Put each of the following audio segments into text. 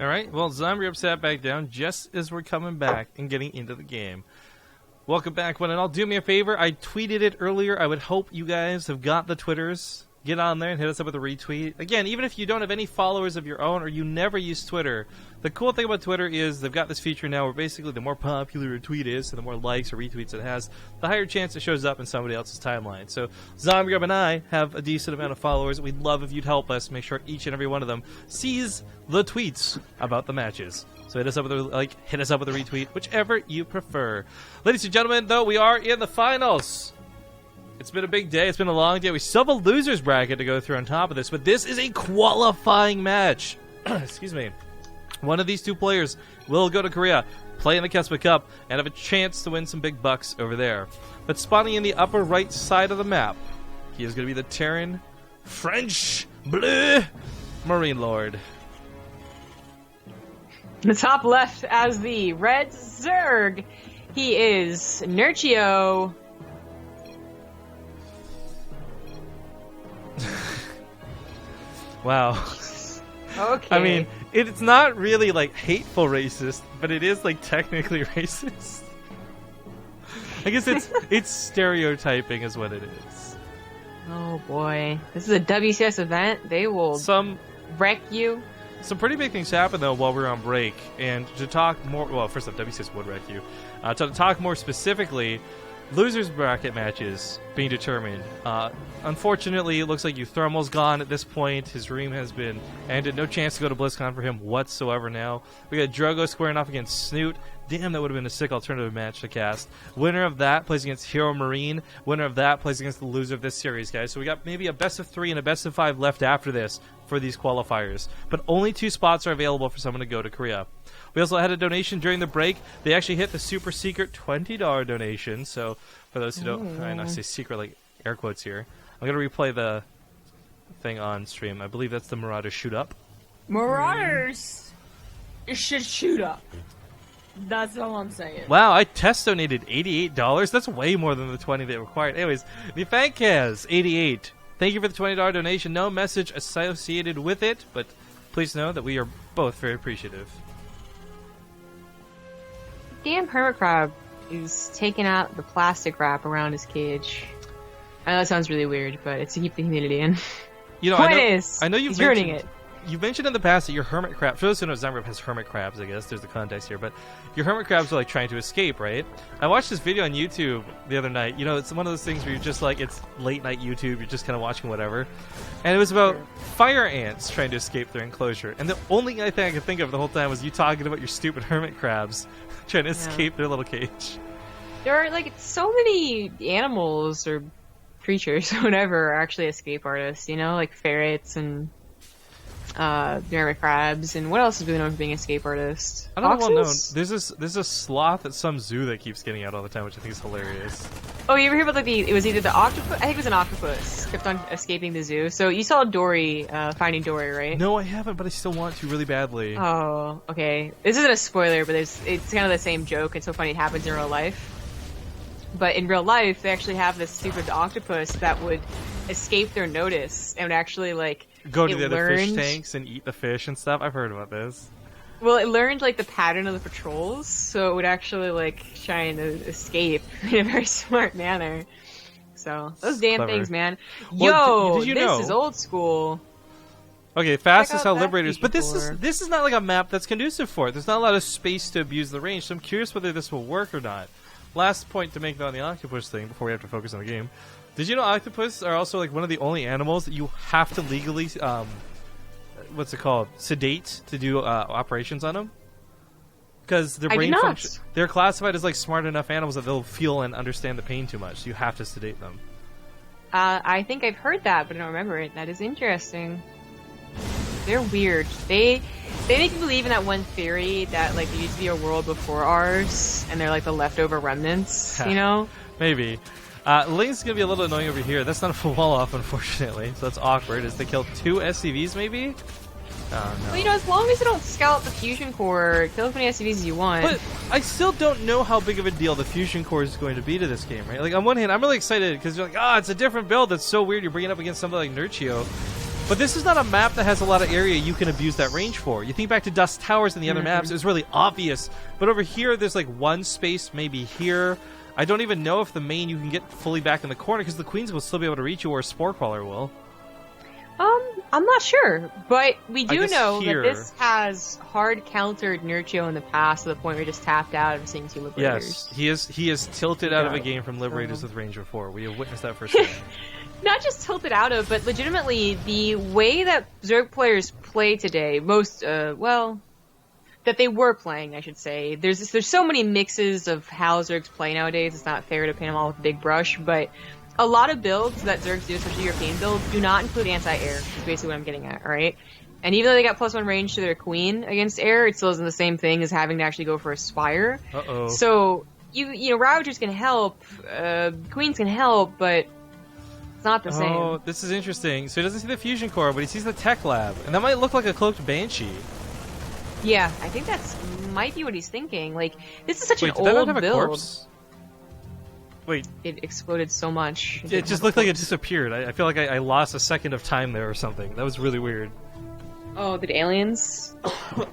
All right. Well, Zombie Up sat back down just as we're coming back and getting into the game. Welcome back, one and all. Do me a favor. I tweeted it earlier. I would hope you guys have got the Twitters. Get on there and hit us up with a retweet. Again, even if you don't have any followers of your own or you never use Twitter, the cool thing about Twitter is they've got this feature now where basically the more popular a tweet is, so the more likes or retweets it has, the higher chance it shows up in somebody else's timeline. So Zombie and I have a decent amount of followers. We'd love if you'd help us make sure each and every one of them sees the tweets about the matches. So hit us up with a like, hit us up with a retweet, whichever you prefer. Ladies and gentlemen, though, we are in the finals. It's been a big day. It's been a long day. We still have a losers bracket to go through on top of this, but this is a qualifying match. Excuse me. One of these two players will go to Korea, play in the KeSPA Cup, and have a chance to win some big bucks over there. But spawning in the upper right side of the map, he is going to be the Terran French Bleu MarineLorD. The top left as the red Zerg, he is Nerchio. Wow. Okay. I mean, it's not really like hateful racist, but it is like technically racist. I guess it's stereotyping is what it is. Oh boy, this is a WCS event. They will wreck you. Some pretty big things happened though while we were on break, and to talk more. Well, first off, WCS would wreck you. To talk more specifically, losers bracket matches being determined. Unfortunately, it looks like Euthermal's gone at this point. His dream has been ended. No chance to go to BlizzCon for him whatsoever now. We got Drogo squaring off against Snoot. Damn, that would have been a sick alternative match to cast. Winner of that plays against Hero Marine. Winner of that plays against the loser of this series, guys. So we got maybe a best of 3 and a best of 5 left after this for these qualifiers. But only 2 spots are available for someone to go to Korea. We also had a donation during the break. They actually hit the super secret $20 donation. So for those who don't, I say secret like air quotes here. I'm going to replay the thing on stream. I believe that's the Marauders shoot up. Marauders should shoot up. That's all I'm saying. Wow, I test donated $88. That's way more than the 20 they required. Anyways, the Fankaz 88. Thank you for the $20 donation. No message associated with it, but please know that we are both very appreciative. Damn hermit crab is taking out the plastic wrap around his cage. I know that sounds really weird, but it's to keep the humidity in. You know, I know he's ruining it. You mentioned in the past that your hermit crab, for those who know, Zamrip has hermit crabs, I guess. There's the context here. But your hermit crabs are like trying to escape, right? I watched this video on YouTube the other night. You know, it's one of those things where you're just like, it's late night YouTube. You're just kind of watching whatever. And it was about fire ants trying to escape their enclosure. And the only thing I could think of the whole time was you talking about your stupid hermit crabs trying to escape their little cage. There are like so many animals or creatures or whatever are actually escape artists, you know, like ferrets and hermit crabs, and what else is really known for being an escape artist? I don't know. Well known. There's a sloth at some zoo that keeps getting out all the time, which I think is hilarious. Oh, you ever hear about like it was either the octopus? I think it was an octopus kept on escaping the zoo. So you saw Dory, Finding Dory, right? No, I haven't, but I still want to really badly. Oh, okay. This isn't a spoiler, but it's kind of the same joke. It's so funny it happens in real life. But in real life, they actually have this stupid octopus that would escape their notice and would actually like go to the other fish tanks and eat the fish and stuff. I've heard about this. Well, it learned like the pattern of the patrols, so it would actually like try and escape in a very smart manner. So those damn things, man. Well, Yo, did you this know? Is old school. Okay, fastest how Liberators, but this is not like a map that's conducive for it. There's not a lot of space to abuse the range, so I'm curious whether this will work or not. Last point to make on the octopus thing before we have to focus on the game. Did you know octopus are also like one of the only animals that you have to legally, what's it called, sedate to do operations on them? Because their brain function, they're classified as like smart enough animals that they'll feel and understand the pain too much. So you have to sedate them. I think I've heard that, but I don't remember it. That is interesting. They're weird. They make me believe in that one theory that like there used to be a world before ours, and they're like the leftover remnants. You know? Maybe. Link's gonna be a little annoying over here. That's not a full wall off, unfortunately. So that's awkward. Is they killed 2 SCVs, maybe? Oh, no. Well, you know, as long as they don't scallop the fusion core, kill as many SCVs as you want. But I still don't know how big of a deal the fusion core is going to be to this game, right? Like on one hand, I'm really excited because you're like, it's a different build. That's so weird. You're bringing up against something like Nerchio. But this is not a map that has a lot of area you can abuse that range for. You think back to Dust Towers and the other maps, it was really obvious. But over here, there's like one space maybe here. I don't even know if the main you can get fully back in the corner because the Queens will still be able to reach you or a Spore Crawler will. I'm not sure, but we do know here, that this has hard countered Nerchio in the past to the point where he just tapped out of seeing 2 Liberators. Yes, he is tilted out of a game from Liberators with range before. We have witnessed that firsthand. Not just tilted out of, but legitimately the way that Zerg players play today, most, that they were playing, I should say. There's so many mixes of how Zergs play nowadays, it's not fair to paint them all with a big brush, but a lot of builds that Zergs do, especially European builds, do not include anti-air, is basically what I'm getting at, alright? And even though they got +1 range to their Queen against air, it still isn't the same thing as having to actually go for a Spire. Uh-oh. So, you know, Ravagers can help, Queens can help, but it's not the same. Oh, this is interesting. So he doesn't see the Fusion Core, but he sees the Tech Lab. And that might look like a cloaked Banshee. Yeah, I think that's might be what he's thinking. Like, this is such an did that not old have a build. corpse? Wait. It exploded so much. It just looked like it disappeared. I feel like I lost a second of time there or something. That was really weird. Oh, did aliens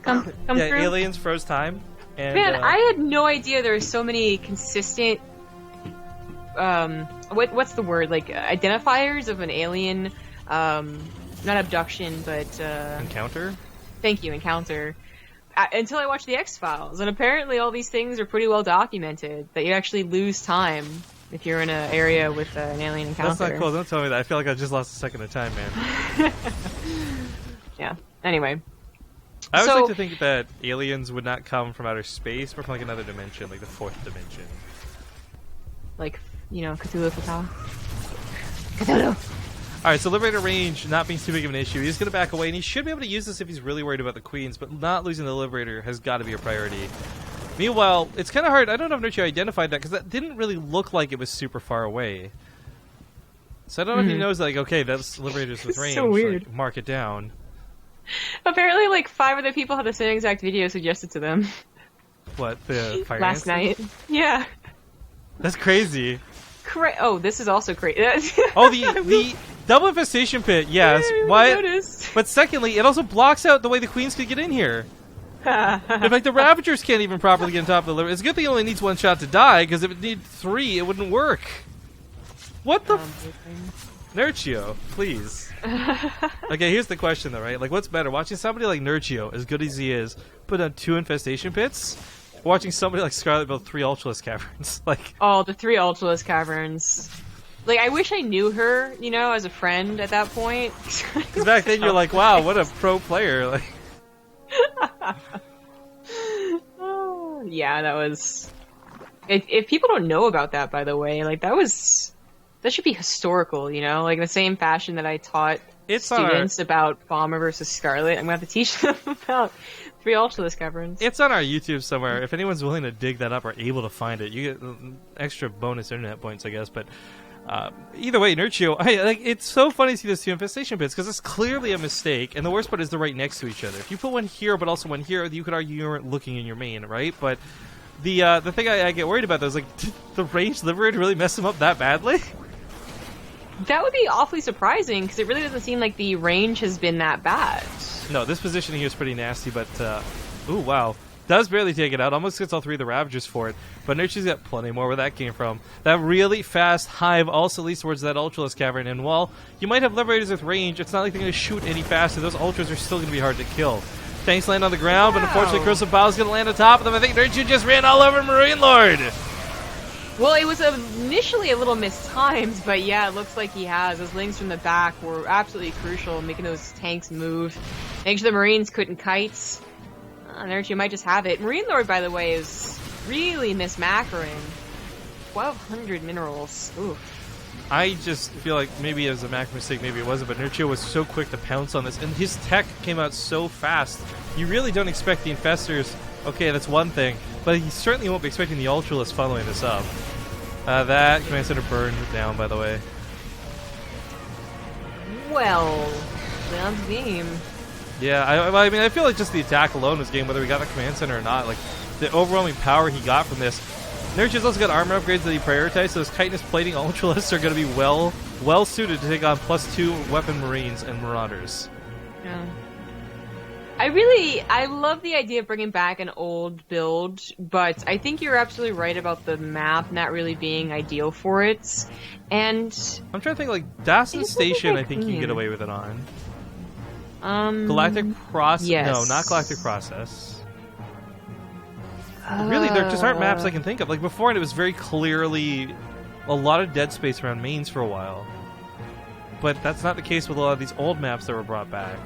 come through? Yeah, aliens froze time. And, Man, I had no idea there were so many consistent what's the word? Like identifiers of an alien not abduction, but encounter? Thank you, encounter. Until I watched the X-Files, and apparently all these things are pretty well documented, that you actually lose time if you're in an area with an alien encounter. That's not cool, don't tell me that. I feel like I just lost a second of time, man. Yeah, anyway. I always like to think that aliens would not come from outer space, but from like another dimension, like the 4th dimension. Like, you know, Cthulhu Fatah. Cthulhu! Alright, so Liberator range not being too big of an issue. He's going to back away, and he should be able to use this if he's really worried about the Queens, but not losing the Liberator has got to be a priority. Meanwhile, it's kind of hard. I don't know if Nerchio identified that, because that didn't really look like it was super far away. So I don't know if he knows, like, okay, that's Liberators with range. So weird. Like, mark it down. Apparently, like, 5 other people had the same exact video suggested to them. What, the Fire Last Ants? night. Yeah. That's crazy. Oh, this is also crazy. Oh, the double infestation pit, yes. Why? But secondly, it also blocks out the way the Queens could get in here. In fact, the Ravagers can't even properly get on top of the liver. It's a good thing it only needs 1 shot to die, because if it needed 3, it wouldn't work. What the Nerchio, please. Okay, here's the question though, right? Like, what's better? Watching somebody like Nerchio, as good as he is, put on 2 infestation pits? Or watching somebody like Scarlet build 3 Ultralisk Caverns? Like, oh, the 3 Ultralisk Caverns. Like, I wish I knew her, you know, as a friend at that point. Because back then you're like, wow, what a pro player. Like, oh, yeah, that was... If people don't know about that, by the way, like, that should be historical, you know? Like, the same fashion that I taught students about Bomber versus Scarlet, I'm going to have to teach them about 3 Ultralisk Caverns. It's on our YouTube somewhere. If anyone's willing to dig that up or able to find it, you get extra bonus internet points, I guess, but... either way, Nerchio, it's so funny to see those 2 infestation pits because it's clearly a mistake, and the worst part is they're right next to each other. If you put one here but also one here, you could argue you weren't looking in your main, right? But the thing I get worried about though is like, did the ranged Liberator really mess him up that badly? That would be awfully surprising because it really doesn't seem like the range has been that bad. No, this positioning here is pretty nasty, but ooh, wow. Does barely take it out, almost gets all 3 of the Ravagers for it, but Nerchio's got plenty more where that came from. That really fast hive also leads towards that Ultralisk Cavern, and while you might have Liberators with range, it's not like they're going to shoot any faster. Those Ultras are still going to be hard to kill. Tanks land on the ground, but unfortunately Corsair Gear is going to land on top of them. I think Nerchio just ran all over MarineLorD! Well, it was initially a little mistimed, but yeah, it looks like he has. Those links from the back were absolutely crucial, making those tanks move. Making sure the Marines couldn't kite. Nerchio might just have it. MarineLorD, by the way, is really mismacroing. 1,200 minerals. Oof. I just feel like maybe it was a macro mistake, maybe it wasn't, but Nerchio was so quick to pounce on this, and his tech came out so fast. You really don't expect the Infestors. Okay, that's one thing, but he certainly won't be expecting the Ultralisk following this up. That Command Center burned down, by the way. Well, sounds game. Yeah, I mean, I feel like just the attack alone was game, whether he got the Command Center or not. Like, the overwhelming power he got from this. Nerchio's also got armor upgrades that he prioritized, so his chitinous plating ultralists are going to be well suited to take on +2 weapon marines and marauders. Yeah. I love the idea of bringing back an old build, but I think you're absolutely right about the map not really being ideal for it. And I'm trying to think, like, Dawson Station, I think you can get away with it on. Galactic Process? Yes. No, not Galactic Process. Really, there just aren't maps I can think of. Like, before, it was very clearly a lot of dead space around mains for a while. But that's not the case with a lot of these old maps that were brought back.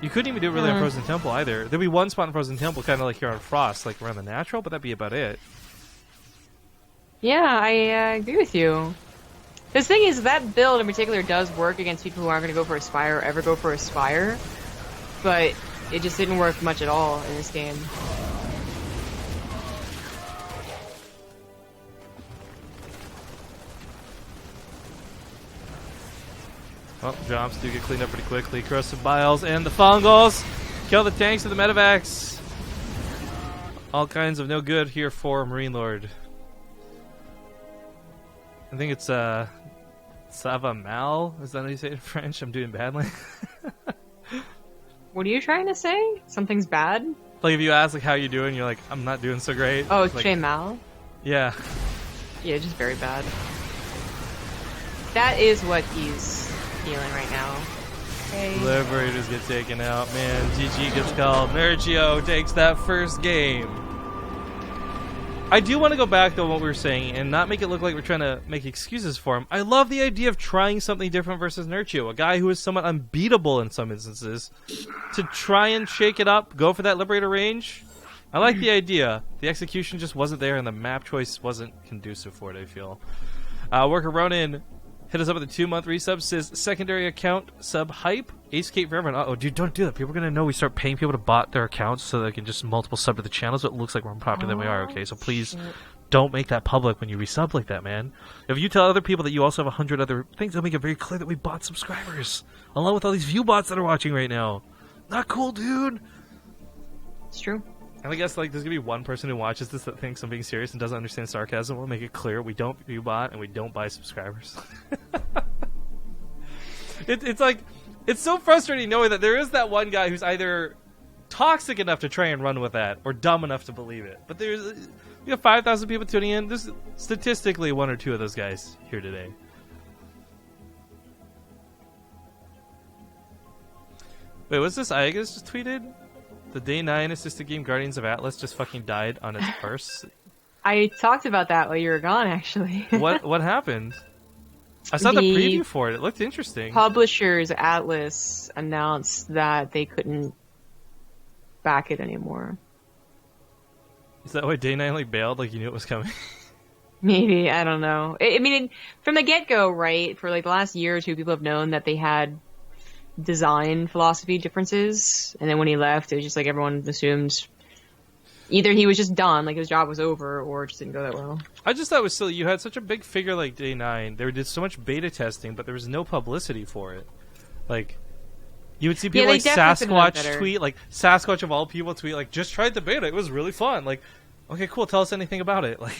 You couldn't even do it really on Frozen Temple either. There'd be one spot in Frozen Temple, kind of like here on Frost, like around the Natural, but that'd be about it. Yeah, I agree with you. The thing is, that build in particular does work against people who aren't going to go for Aspire or ever go for Aspire, but it just didn't work much at all in this game. Well, jobs do get cleaned up pretty quickly. Corrosive Biles and the Fungals kill the tanks and the medevacs. All kinds of no good here for MarineLorD. I think it's Savamal. Is that how you say it in French? I'm doing badly. What are you trying to say? Something's bad? Like if you ask like how you doing, you're like, I'm not doing so great. Oh, like, Che Mal? Yeah. Yeah, just very bad. That is what he's feeling right now. Okay. Liberators get taken out, man. GG gets called. Nerchio takes that first game. I do want to go back to what we were saying and not make it look like we're trying to make excuses for him. I love the idea of trying something different versus Nerchio, a guy who is somewhat unbeatable in some instances, to try and shake it up, go for that Liberator range. I like the idea. The execution just wasn't there and the map choice wasn't conducive for it, I feel. Worker Ronin hit us up with a 2-month resub, says secondary account sub hype. Ace Cape for everyone. Uh-oh, dude, don't do that. People are going to know we start paying people to bot their accounts so they can just multiple sub to the channel so it looks like we're more popular than we are, okay? So please don't make that public when you resub like that, man. If you tell other people that you also have 100 other things, they'll make it very clear that we bought subscribers. Along with all these view bots that are watching right now. Not cool, dude. It's true. And I guess like there's gonna be one person who watches this that thinks I'm being serious and doesn't understand sarcasm. We'll make it clear we don't view bot and we don't buy subscribers. It's like it's so frustrating knowing that there is that one guy who's either toxic enough to try and run with that or dumb enough to believe it. But you have 5,000 people tuning in. There's statistically one or two of those guys here today. Wait, was this Iagas just tweeted? The Day 9 assisted game Guardians of Atlas just fucking died on its purse. I talked about that while you were gone, actually. What happened? I saw the preview for it. It looked interesting. Publishers Atlas announced that they couldn't back it anymore. Is that why Day 9 like bailed? Like you knew it was coming? Maybe, I don't know. I mean, from the get-go, right, for like the last year or two, people have known that they had design philosophy differences, and then when he left, it was just like everyone assumed either he was just done, like his job was over, or it just didn't go that well. I just thought it was silly. You had such a big figure like Day 9. They did so much beta testing, but there was no publicity for it. Like, you would see people like Sasquatch tweet, like Sasquatch of all people tweet, like, just tried the beta. It was really fun. Like, okay, cool. Tell us anything about it. Like,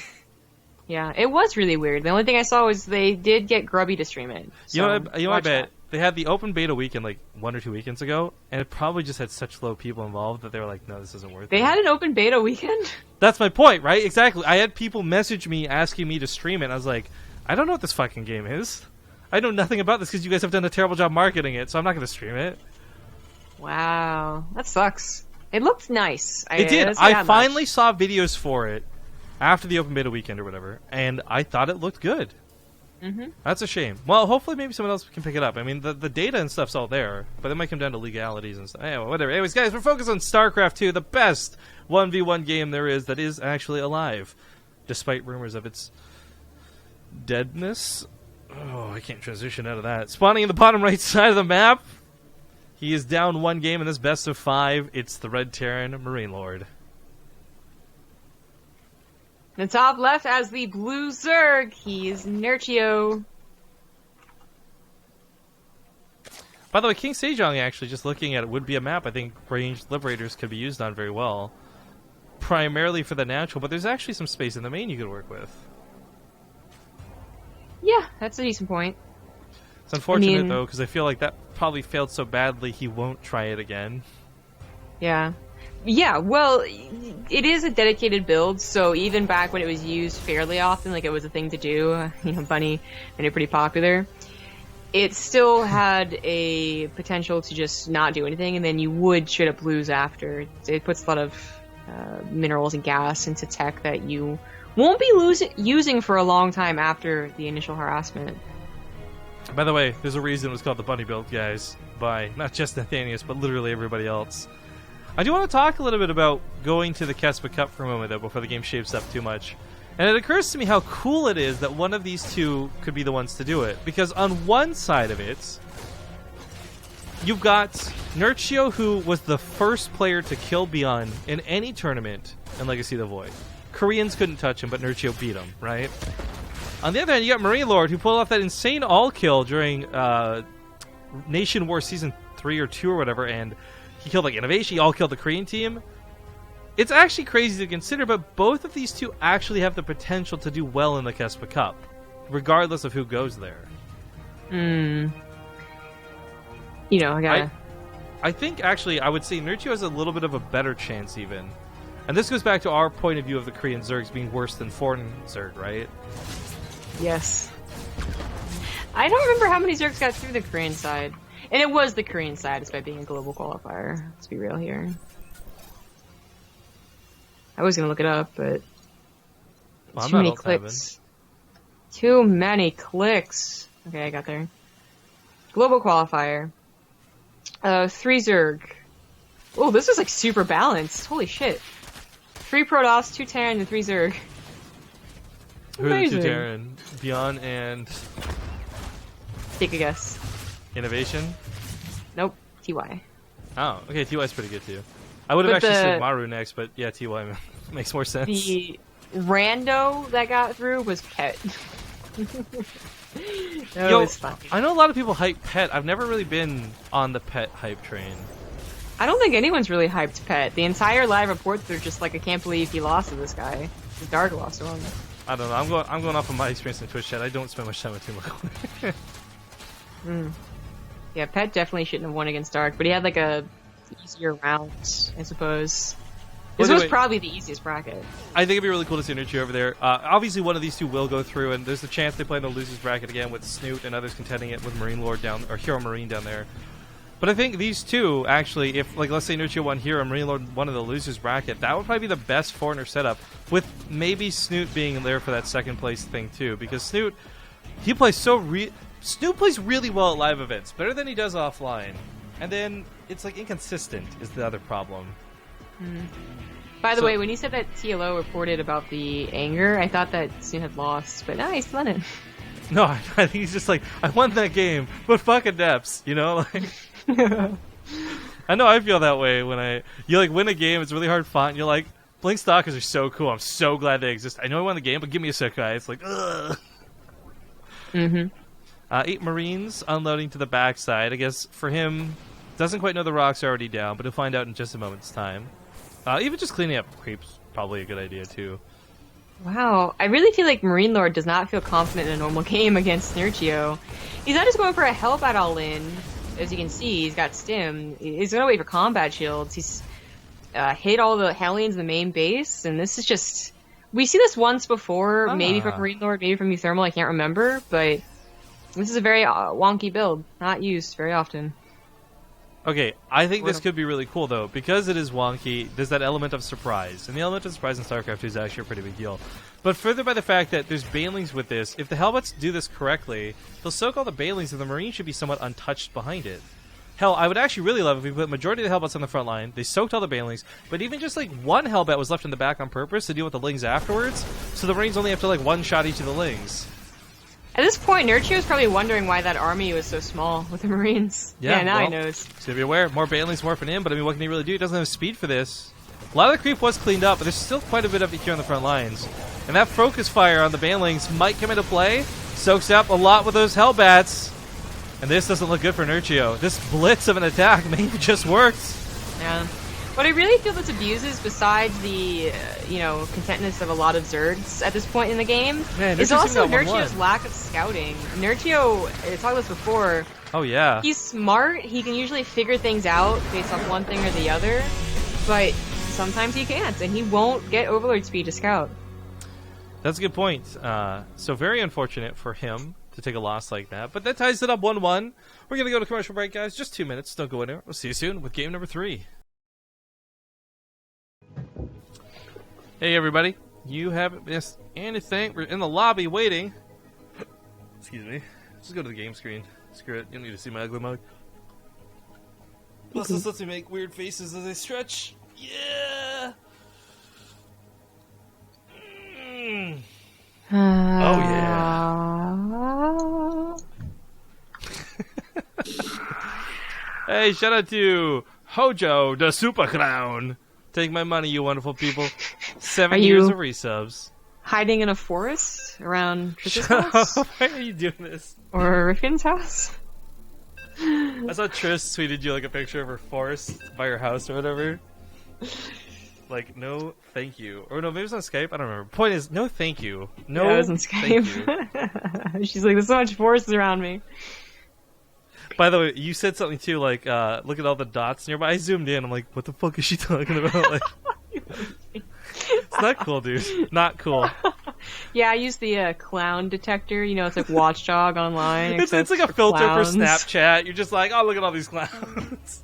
yeah, it was really weird. The only thing I saw was they did get Grubby to stream it. So you know, I bet. They had the open beta weekend like 1 or 2 weekends ago, and it probably just had such low people involved that they were like, no, this isn't worth it. They had an open beta weekend? That's my point, right? Exactly. I had people message me asking me to stream it, and I was like, I don't know what this fucking game is. I know nothing about this because you guys have done a terrible job marketing it, so I'm not going to stream it. Wow. That sucks. It looked nice. It did. I finally saw videos for it after the open beta weekend or whatever, and I thought it looked good. Mm-hmm. That's a shame. Well, hopefully maybe someone else can pick it up. I mean, the data and stuff's all there, but it might come down to legalities and stuff. Anyway, whatever. Anyways, guys, we're focused on StarCraft 2, the best 1v1 game there is that is actually alive, despite rumors of its deadness. Oh, I can't transition out of that. Spawning in the bottom right side of the map, he is down 1 game in this best of 5. It's the Red Terran MarineLorD. The top left has the blue Zerg. He's Nerchio. By the way, King Sejong, actually, just looking at it, would be a map I think ranged Liberators could be used on very well. primarily for the natural, but there's actually some space in the main you could work with. Yeah, that's a decent point. It's unfortunate, though, because I feel like that probably failed so badly he won't try it again. Yeah. Yeah, well, it is a dedicated build, so even back when it was used fairly often, like it was a thing to do, Bunny made it pretty popular, it still had a potential to just not do anything, and then you would straight up lose after. It puts a lot of minerals and gas into tech that you won't be using for a long time after the initial harassment. By the way, there's a reason it was called the Bunny build, guys, by not just Nathanius, but literally everybody else. I do want to talk a little bit about going to the KeSPA Cup for a moment, though, before the game shapes up too much. And it occurs to me how cool it is that one of these two could be the ones to do it. Because on one side of it, you've got Nerchio, who was the first player to kill Beyond in any tournament in Legacy of the Void. Koreans couldn't touch him, but Nerchio beat him, right? On the other hand, you got MarineLorD, who pulled off that insane all-kill during Nation War Season 3 or 2 or whatever, and he killed like Innovation, he all-killed the Korean team. It's actually crazy to consider, but both of these two actually have the potential to do well in the KeSPA Cup, regardless of who goes there. You know, I think, actually, I would say Nerchio has a little bit of a better chance, even. And this goes back to our point of view of the Korean Zergs being worse than foreign Zerg, right? Yes. I don't remember how many Zergs got through the Korean side. And it was the Korean side, despite being a global qualifier. Let's be real here. I was gonna look it up, but too many clicks. Too many clicks. Okay, I got there. Global qualifier. 3 Zerg. Oh, this is like super balanced. Holy shit. 3 Protoss, 2 Terran, and 3 Zerg. Who are the 2 Terran? Beyond and... Take a guess. Innovation? Nope. TY. Oh, okay, TY's pretty good too. I would have actually said Maru next, but yeah, TY makes more sense. The rando that got through was Pet. That was fun. I know a lot of people hype Pet. I've never really been on the Pet hype train. I don't think anyone's really hyped Pet. The entire live reports are just like, I can't believe he lost to this guy. The Dark lost to him. I don't know. I'm going off of my experience in Twitch chat. I don't spend much time with Team Yeah, Pet definitely shouldn't have won against Dark, but he had like a easier round, I suppose. This was probably the easiest bracket. I think it'd be really cool to see Nerchio over there. Obviously, one of these two will go through, and there's a chance they play in the losers bracket again with Snoot and others contending it with MarineLorD down, or Hero Marine down there. But I think these two, actually, if, like, let's say Nerchio won Hero and MarineLorD won in the losers bracket, that would probably be the best foreigner setup, with maybe Snoot being there for that second place thing, too. Because Snoot, he plays Snoot plays really well at live events, better than he does offline. And then, it's, like, inconsistent is the other problem. By the way, when you said that TLO reported about the anger, I thought that Snoot had lost, but no, he's still in it. No, I think he's just like, I won that game, but fucking depths, you know? Like, I know I feel that way when you like win a game, it's really hard fought, and you're like, Blink Stalkers are so cool, I'm so glad they exist. I know I won the game, but give me a sec, guys. It's like, ugh. 8 Marines unloading to the backside. I guess for him, doesn't quite know the rocks are already down, but he'll find out in just a moment's time. Even just cleaning up creeps probably a good idea too. Wow, I really feel like MarineLorD does not feel confident in a normal game against Nerchio. He's not just going for a Hellbat all-in. As you can see, he's got Stim. He's going to wait for combat shields. He's hit all the Hellions in the main base, and this is just... We see this once before, maybe from MarineLorD, maybe from Uthermal, I can't remember, but this is a very wonky build, not used very often. Okay, I think this could be really cool, though. Because it is wonky, there's that element of surprise. And the element of surprise in StarCraft 2 is actually a pretty big deal. But further by the fact that there's Banelings with this, if the Hellbats do this correctly, they'll soak all the Banelings, and the Marine should be somewhat untouched behind it. Hell, I would actually really love if we put majority of the Hellbats on the front line, they soaked all the Banelings, but even just like one Hellbat was left in the back on purpose to deal with the Lings afterwards, so the Marines only have to like one-shot each of the Lings. At this point, Nerchio is probably wondering why that army was so small with the Marines. Yeah, now he knows. So be aware, more Banelings morphing in, but I mean, what can he really do? He doesn't have speed for this. A lot of the creep was cleaned up, but there's still quite a bit of it here on the front lines. And that focus fire on the Banelings might come into play. Soaks up a lot with those Hellbats. And this doesn't look good for Nerchio. This blitz of an attack maybe just worked. Yeah. What I really feel this abuses, besides the, contentness of a lot of Zergs at this point in the game, is also Nerchio's lack of scouting. Nerchio, I talked about this before. Oh, yeah. He's smart. He can usually figure things out based off one thing or the other, but sometimes he can't, and he won't get Overlord speed to scout. That's a good point. So very unfortunate for him to take a loss like that, but that ties it up 1-1. We're going to go to commercial break, guys. Just 2 minutes. Don't go anywhere. We'll see you soon with game number 3. Hey, everybody. You haven't missed anything. We're in the lobby waiting. Excuse me. Just go to the game screen. Screw it. You don't need to see my ugly mug. Plus, this lets me make weird faces as I stretch. Yeah! Oh, yeah. Hey, shout out to Hojo, the Super Clown. Take my money, you wonderful people. 7 years of resubs. Hiding in a forest around Trish's house? Why are you doing this? Or Rifkin's house? I saw Trish tweeted you like a picture of her forest by her house or whatever. Like, no, thank you. Or no, maybe it was on Skype. I don't remember. Point is, no, thank you. No, yeah, it was on Skype. She's like, there's so much forests around me. By the way, you said something too, like, look at all the dots nearby. I zoomed in. I'm like, what the fuck is she talking about? Like, it's not cool, dude. Not cool. Yeah, I use the clown detector. You know, it's like Watchdog online. It's like a filter clowns. For Snapchat. You're just like, oh, look at all these clowns.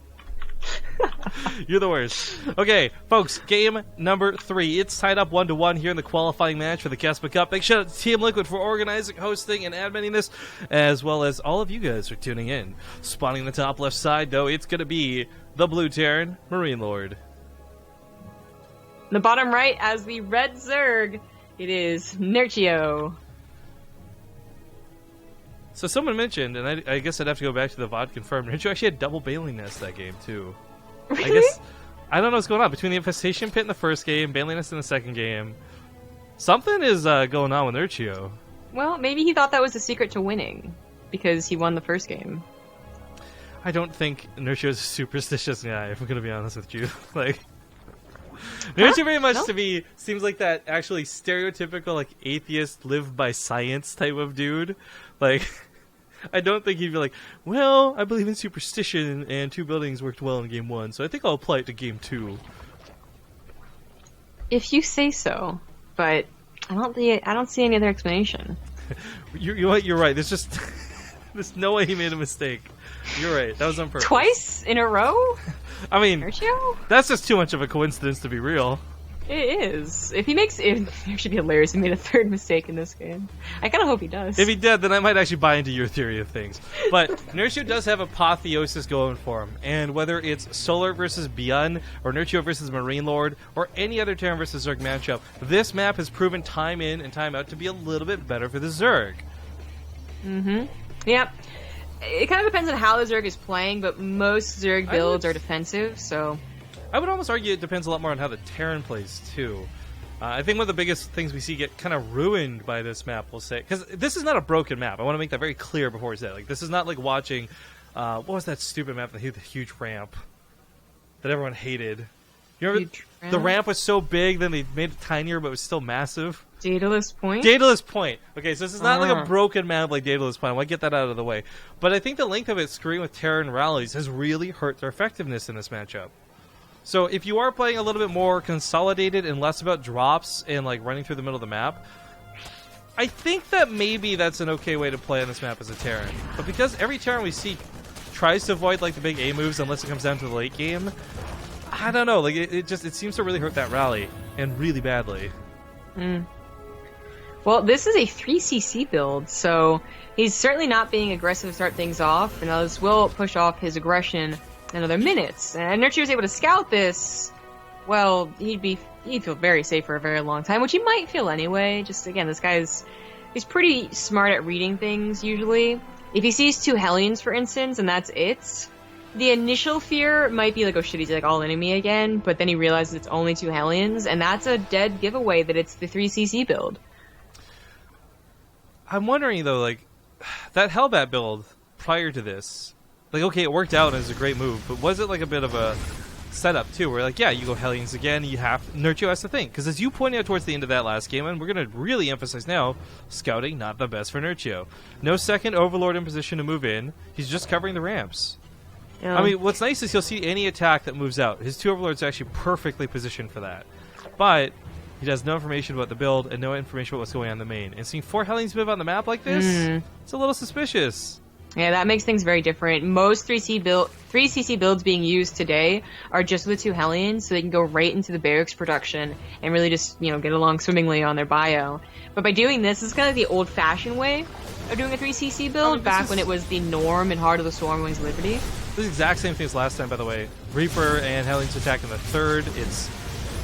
You're the worst. Okay, folks, game number 3. It's tied up 1-1 here in the qualifying match for the KeSPA Cup. Big shout out to Team Liquid for organizing, hosting, and adminning this, as well as all of you guys for tuning in. Spawning the top left side, though, it's going to be the blue Terran, MarineLorD. The bottom right, as the red Zerg, it is Nerchio. So someone mentioned, and I guess I'd have to go back to the VOD confirmed, Nerchio actually had double Baneling Nest that game, too. Really? I guess, I don't know what's going on. Between the Infestation Pit in the first game, Baneling Nest in the second game, something is going on with Nerchio. Well, maybe he thought that was the secret to winning, because he won the first game. I don't think Nerchio's a superstitious guy, if I'm going to be honest with you. Like, Nerchio very much to me seems like that actually stereotypical, like, atheist, live by science type of dude. Like, I don't think he'd be like, well, I believe in superstition and 2 buildings worked well in game 1, so I think I'll apply it to game 2. If you say so, but I don't see any other explanation. You're right. There's no way he made a mistake. You're right. That was on purpose. Twice in a row? I mean, Nerchio? That's just too much of a coincidence to be real. It is. It should be hilarious. He made a 3rd mistake in this game. I kind of hope he does. If he did, then I might actually buy into your theory of things. But Nerchio does have apotheosis going for him, and whether it's Solar versus Beyond, or Nerchio versus MarineLorD, or any other Terran versus Zerg matchup, this map has proven time in and time out to be a little bit better for the Zerg. Mm-hmm. Yep. It kind of depends on how the Zerg is playing, but most Zerg builds are defensive, so... I would almost argue it depends a lot more on how the Terran plays, too. I think one of the biggest things we see get kind of ruined by this map, we'll say... Because this is not a broken map. I want to make that very clear before we say it. Like, this is not like watching... what was that stupid map that had the huge ramp that everyone hated? You remember? The ramp was so big, then they made it tinier, but it was still massive. Daedalus Point? Daedalus Point. Okay, so this is not like a broken map like Daedalus Point. I want to get that out of the way. But I think the length of it screwing with Terran rallies has really hurt their effectiveness in this matchup. So if you are playing a little bit more consolidated and less about drops and like running through the middle of the map, I think that maybe that's an okay way to play on this map as a Terran. But because every Terran we see tries to avoid like the big A moves unless it comes down to the late game, I don't know. Like it seems to really hurt that rally and really badly. Well, this is a 3cc build, so he's certainly not being aggressive to start things off, and this will push off his aggression another minutes. And Nerchio was able to scout this. Well, he'd feel very safe for a very long time, which he might feel anyway. Just again, this guy's he's pretty smart at reading things usually. If he sees 2 Hellions, for instance, and that's it, the initial fear might be like, oh shit, he's like all enemy again, but then he realizes it's only 2 Hellions, and that's a dead giveaway that it's the 3cc build. I'm wondering though, like that Hellbat build prior to this. Like, okay, it worked out and it was a great move, but was it like a bit of a setup too, where like, yeah, you go Hellions again, you have Nerchio has to think, because as you pointed out towards the end of that last game, and we're going to really emphasize now, scouting not the best for Nerchio. No second Overlord in position to move in. He's just covering the ramps. Yeah. I mean, what's nice is you'll see any attack that moves out. His 2 Overlords are actually perfectly positioned for that, but he has no information about the build and no information about what's going on in the main. And seeing 4 Hellions move on the map like this, it's a little suspicious. Yeah, that makes things very different. Most 3CC builds being used today are just with the 2 Hellions, so they can go right into the barracks production and really just, get along swimmingly on their bio. But by doing this is kind of the old-fashioned way of doing a 3CC build, back when it was the norm in Heart of the Swarm, Wings of Liberty. This is the exact same thing as last time, by the way. Reaper and Hellions attack in the 3rd.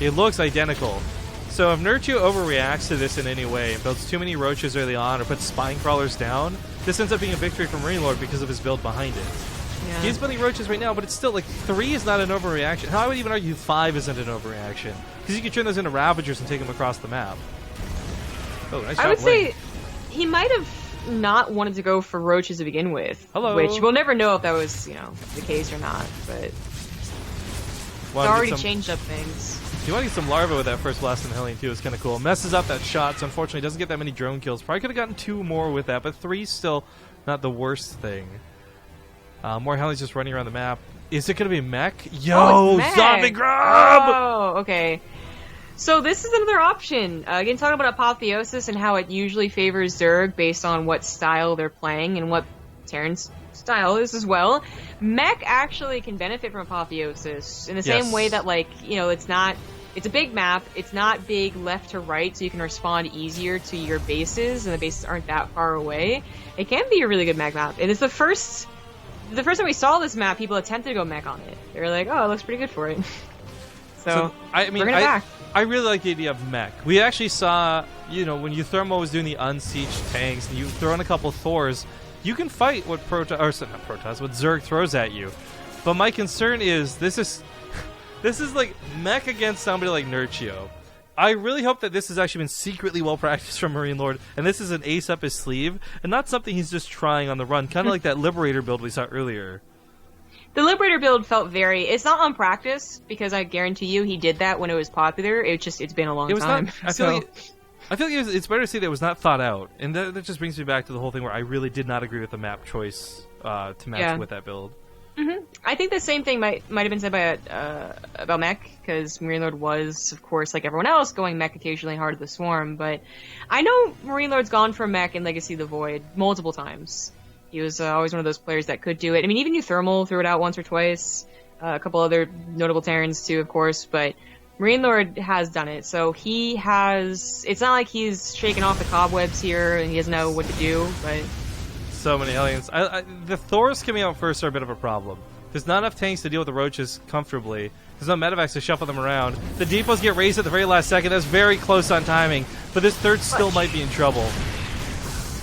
It looks identical. So if Nerchio overreacts to this in any way and builds too many roaches early on or puts spine crawlers down, this ends up being a victory for MarineLorD because of his build behind it. Yeah. He's building roaches right now, but it's still like 3 is not an overreaction. I would even argue 5 isn't an overreaction, because you can turn those into Ravagers and take them across the map. Oh, nice I would shot, Link. say he might have not wanted to go for roaches to begin with. Hello. Which we'll never know if that was, the case or not, but it's already changed up things. You want to get some larva with that first blast in the Hellion too. It's kind of cool. Messes up that shot, so unfortunately doesn't get that many drone kills. Probably could have gotten 2 more with that, but 3's still not the worst thing. More Hellions just running around the map. Is it going to be mech? Yo, mech. zombie grab! Oh, okay. So this is another option. Again, talking about Apotheosis and how it usually favors Zerg based on what style they're playing and what Terran's style is as well. Mech actually can benefit from Apotheosis in the same way that, it's a big map, it's not big left to right, so you can respond easier to your bases, and the bases aren't that far away. It can be a really good mech map. And it's the first time we saw this map, people attempted to go mech on it. They were like, oh, it looks pretty good for it. So I mean, I really like the idea of mech. We actually saw, when Euthermo was doing the unsieged tanks, and you throw in a couple Thors, you can fight what what Zerg throws at you. But my concern is this is like mech against somebody like Nerchio. I really hope that this has actually been secretly well practiced from MarineLorD, and this is an ace up his sleeve, and not something he's just trying on the run, kind of like that Liberator build we saw earlier. The Liberator build felt it's not unpracticed, because I guarantee you he did that when it was popular. It's been a long time. I feel like it's better to see that it was not thought out, and that just brings me back to the whole thing where I really did not agree with the map choice to match with that build. Mm-hmm. I think the same thing might have been said about mech, because MarineLorD was, of course, like everyone else, going mech occasionally Heart of the Swarm, but I know MarineLorD's gone for mech in Legacy of the Void multiple times. He was always one of those players that could do it. I mean, even Euthermal threw it out once or twice, a couple other notable Terrans too, of course, but MarineLorD has done it, so it's not like he's shaking off the cobwebs here and he doesn't know what to do, but... So many Hellions. The Thors coming out first are a bit of a problem. There's not enough tanks to deal with the roaches comfortably. There's no medevacs to shuffle them around. The depots get raised at the very last second. That's very close on timing, but this third still might be in trouble.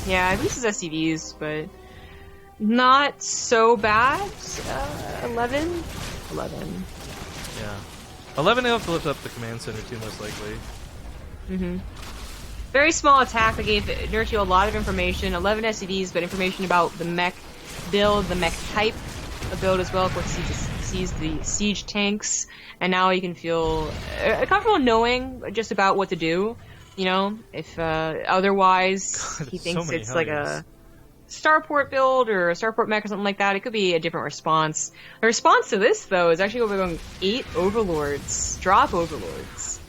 Yeah, at least it's SCVs, but not so bad. 11? 11. Yeah. 11 will have to lift up the command center too, most likely. Mm-hmm. Very small attack that gave Nerchio a lot of information. 11 SCVs, but information about the mech build, the mech type of build as well. Of course, he sees the siege tanks, and now you can feel comfortable knowing just about what to do. If otherwise he thinks it's like a starport build or a starport mech or something like that, it could be a different response. The response to this, though, is actually going 8 Overlords. Drop Overlords.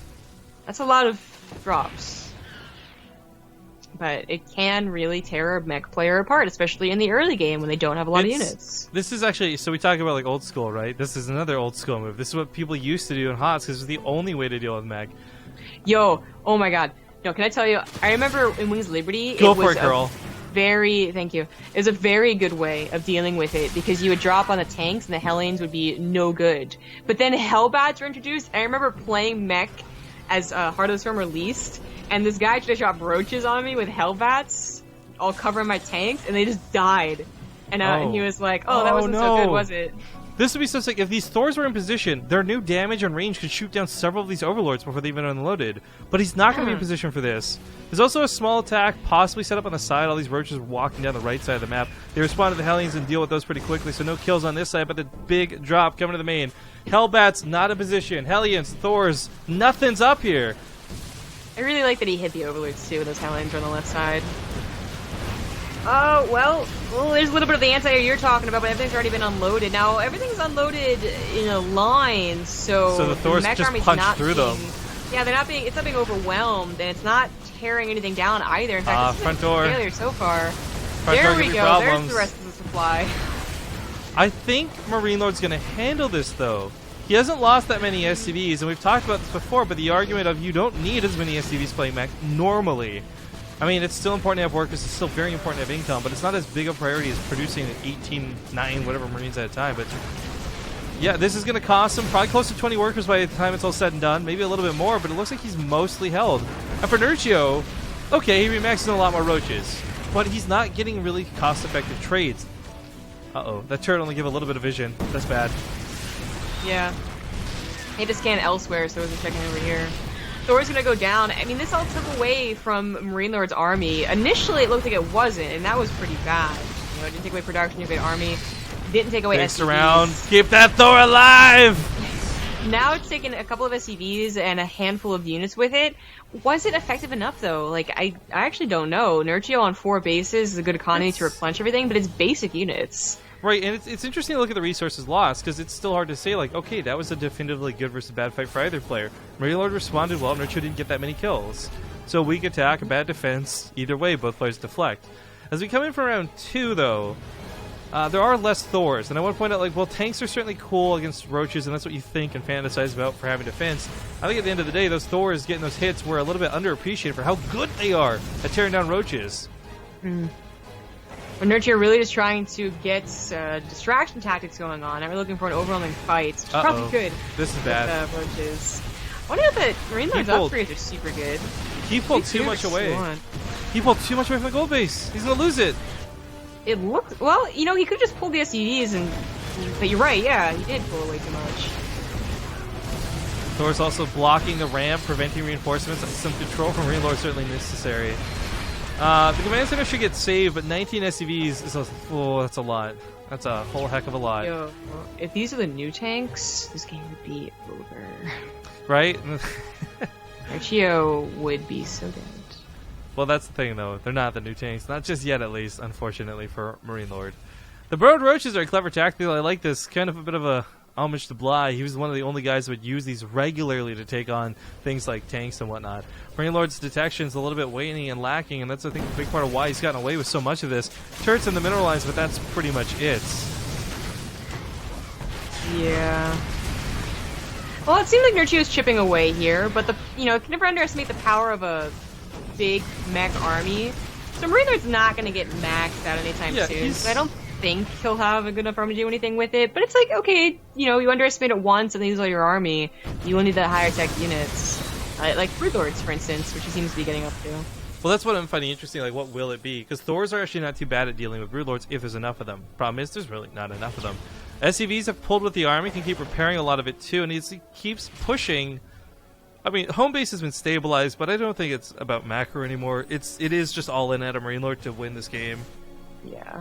That's a lot of drops. But it can really tear a mech player apart, especially in the early game when they don't have a lot of units. This is actually, so we talk about like old school, right? This is another old school move. This is what people used to do in HOTS because it's the only way to deal with mech. Yo, oh my god. No, can I tell you, I remember in Wings of Liberty, Go for it, girl. Thank you. It was a very good way of dealing with it because you would drop on the tanks and the Hellions would be no good. But then Hellbats were introduced. I remember playing mech as Heart of the Storm released, and this guy tried to drop roaches on me with Hellbats, all covering my tanks, and they just died. And he was like, "Oh, that wasn't so good, was it?" This would be so sick. If these Thors were in position, their new damage and range could shoot down several of these Overlords before they even unloaded. But he's not going to be in position for this. There's also a small attack, possibly set up on the side. All these roaches walking down the right side of the map. They respond to the Hellions and deal with those pretty quickly, so no kills on this side, but the big drop coming to the main. Hellbat's not in position. Hellions, Thors, nothing's up here. I really like that he hit the Overlords too with those Hellions on the left side. Oh, well, there's a little bit of the anti-air you're talking about, but everything's already been unloaded. Now, everything's unloaded in a line, so the Thors just punch through them. Yeah, it's not being overwhelmed, and it's not tearing anything down either. In fact, this front is door. a failure so far. Front there door we go, problems. there's the rest of the supply. I think MarineLorD's going to handle this, though. He hasn't lost that many SCVs, and we've talked about this before, but the argument of you don't need as many SCVs playing mech normally. I mean, it's still important to have workers, it's still very important to have income, but it's not as big a priority as producing 18, 9, whatever Marines at a time. But yeah, this is going to cost him probably close to 20 workers by the time it's all said and done, maybe a little bit more, but it looks like he's mostly held. And for Nerchio, okay, he remaxes a lot more roaches, but he's not getting really cost-effective trades. Uh-oh, that turret only give a little bit of vision. That's bad. Yeah. He just scan elsewhere, so I wasn't checking over here. Thor's gonna go down. I mean, this all took away from MarineLorD's army. Initially, it looked like it wasn't, and that was pretty bad. You know, it didn't take away production, you had army. Didn't take away Thanks SCVs. Around. Keep that Thor alive! Now it's taken a couple of SCVs and a handful of units with it. Was it effective enough, though? Like, I actually don't know. Nerchio on 4 bases is a good economy to replenish everything, but it's basic units. Right, and it's interesting to look at the resources lost, because it's still hard to say, like, okay, that was a definitively good versus bad fight for either player. MarineLorD responded well, Nerchio didn't get that many kills. So a weak attack, a bad defense, either way, both players deflect. As we come in for round 2, though, there are less Thors, and I want to point out, like, well, tanks are certainly cool against roaches, and that's what you think and fantasize about for having defense. I think at the end of the day, those Thors getting those hits were a little bit underappreciated for how good they are at tearing down roaches. But Nerchio really just trying to get distraction tactics going on. I'm really looking for an overwhelming fight. Which probably good. This is bad. Roaches. I wonder if the MarineLorD's upgrades are super good. He pulled too much away. He pulled too much away from the gold base. He's gonna lose it. It looked well. You know, he could just pull the SUVs, but you're right. Yeah, he did pull away too much. Thor's also blocking the ramp, preventing reinforcements. Some control from MarineLorD certainly necessary. The command center should get saved, but 19 SCVs is that's a lot. That's a whole heck of a lot. Yo, if these are the new tanks, this game would be over. Right? Nerchio would be so dead. Well, that's the thing, though. They're not the new tanks. Not just yet, at least, unfortunately, for MarineLorD. The Burrowed Roaches are a clever tactic. I like this. Kind of a bit of a homage to Bly. He was one of the only guys who would use these regularly to take on things like tanks and whatnot. MarineLorD's detection is a little bit waning and lacking, and that's, I think, a big part of why he's gotten away with so much of this. Turrets in the mineral lines, but that's pretty much it. Yeah. Well, it seems like Nerchio's chipping away here, but you can never underestimate the power of a big mech army. So MarineLorD's not going to get maxed out anytime soon. So I don't think he'll have a good enough army to do anything with it. But it's like, okay, you underestimate it once and these are your army. You will need the higher tech units. Like Broodlords, for instance, which he seems to be getting up to. Well, that's what I'm finding interesting. Like, what will it be? Because Thors are actually not too bad at dealing with Broodlords if there's enough of them. Problem is, there's really not enough of them. SCVs have pulled with the army, can keep repairing a lot of it too, and he keeps pushing. I mean, home base has been stabilized, but I don't think it's about macro anymore. It is just all in at a MarineLorD to win this game. Yeah.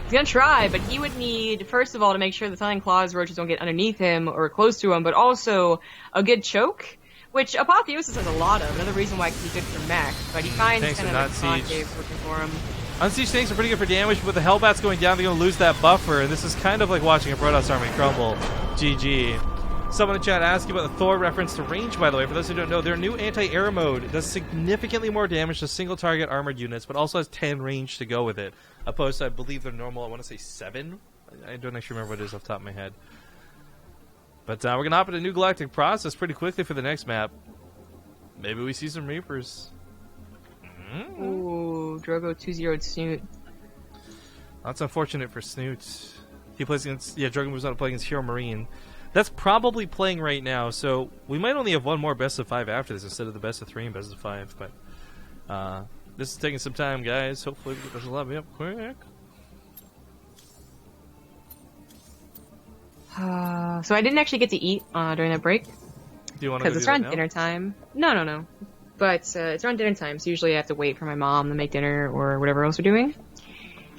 He's gonna try, but he would need, first of all, to make sure the Silent Claws roaches don't get underneath him or close to him, but also a good choke, which Apotheosis has a lot of. Another reason why it can be good for mech, but he finds kind of a concave working for him. Unsiege tanks are pretty good for damage, but with the Hellbats going down, they're going to lose that buffer, and this is kind of like watching a Protoss army crumble. GG. Someone in chat asked you about the Thor reference to range, by the way. For those who don't know, their new anti-air mode does significantly more damage to single-target armored units, but also has 10 range to go with it. Opposed to, I believe, their normal, I want to say 7? I don't actually remember what it is off the top of my head. But we're going to hop into New Galactic Process pretty quickly for the next map. Maybe we see some Reapers. Ooh, Drogo 2-0'd Snoot. That's unfortunate for Snoot. He plays against... Yeah, Drogo moves on to play against Hero Marine. That's probably playing right now, so we might only have one more best of 5 after this instead of the best of 3 and best of 5. But this is taking some time, guys. Hopefully we get this level up quick. So I didn't actually get to eat during that break. Do you want to? Because it's around dinner time. No. But it's around dinner time, so usually I have to wait for my mom to make dinner or whatever else we're doing.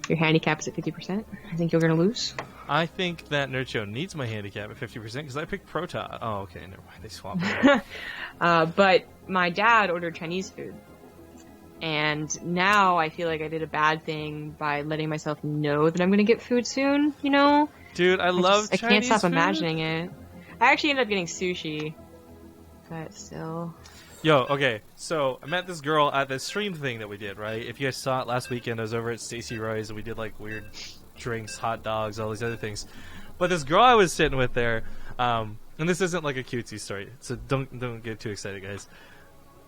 Your handicap is at 50%. I think you're gonna lose. I think that Nerchio needs my handicap at 50% because I picked Protoss. Oh, okay, never mind. They swapped. But my dad ordered Chinese food. And now I feel like I did a bad thing by letting myself know that I'm going to get food soon, you know? Dude, I love Chinese I can't stop food. imagining it. I actually ended up getting sushi. But still. Yo, okay, so I met this girl at the stream thing that we did, right? If you guys saw it last weekend, I was over at Stacy Roy's and we did like weird drinks, hot dogs, all these other things. But this girl I was sitting with there, and this isn't like a cutesy story, so don't get too excited, guys.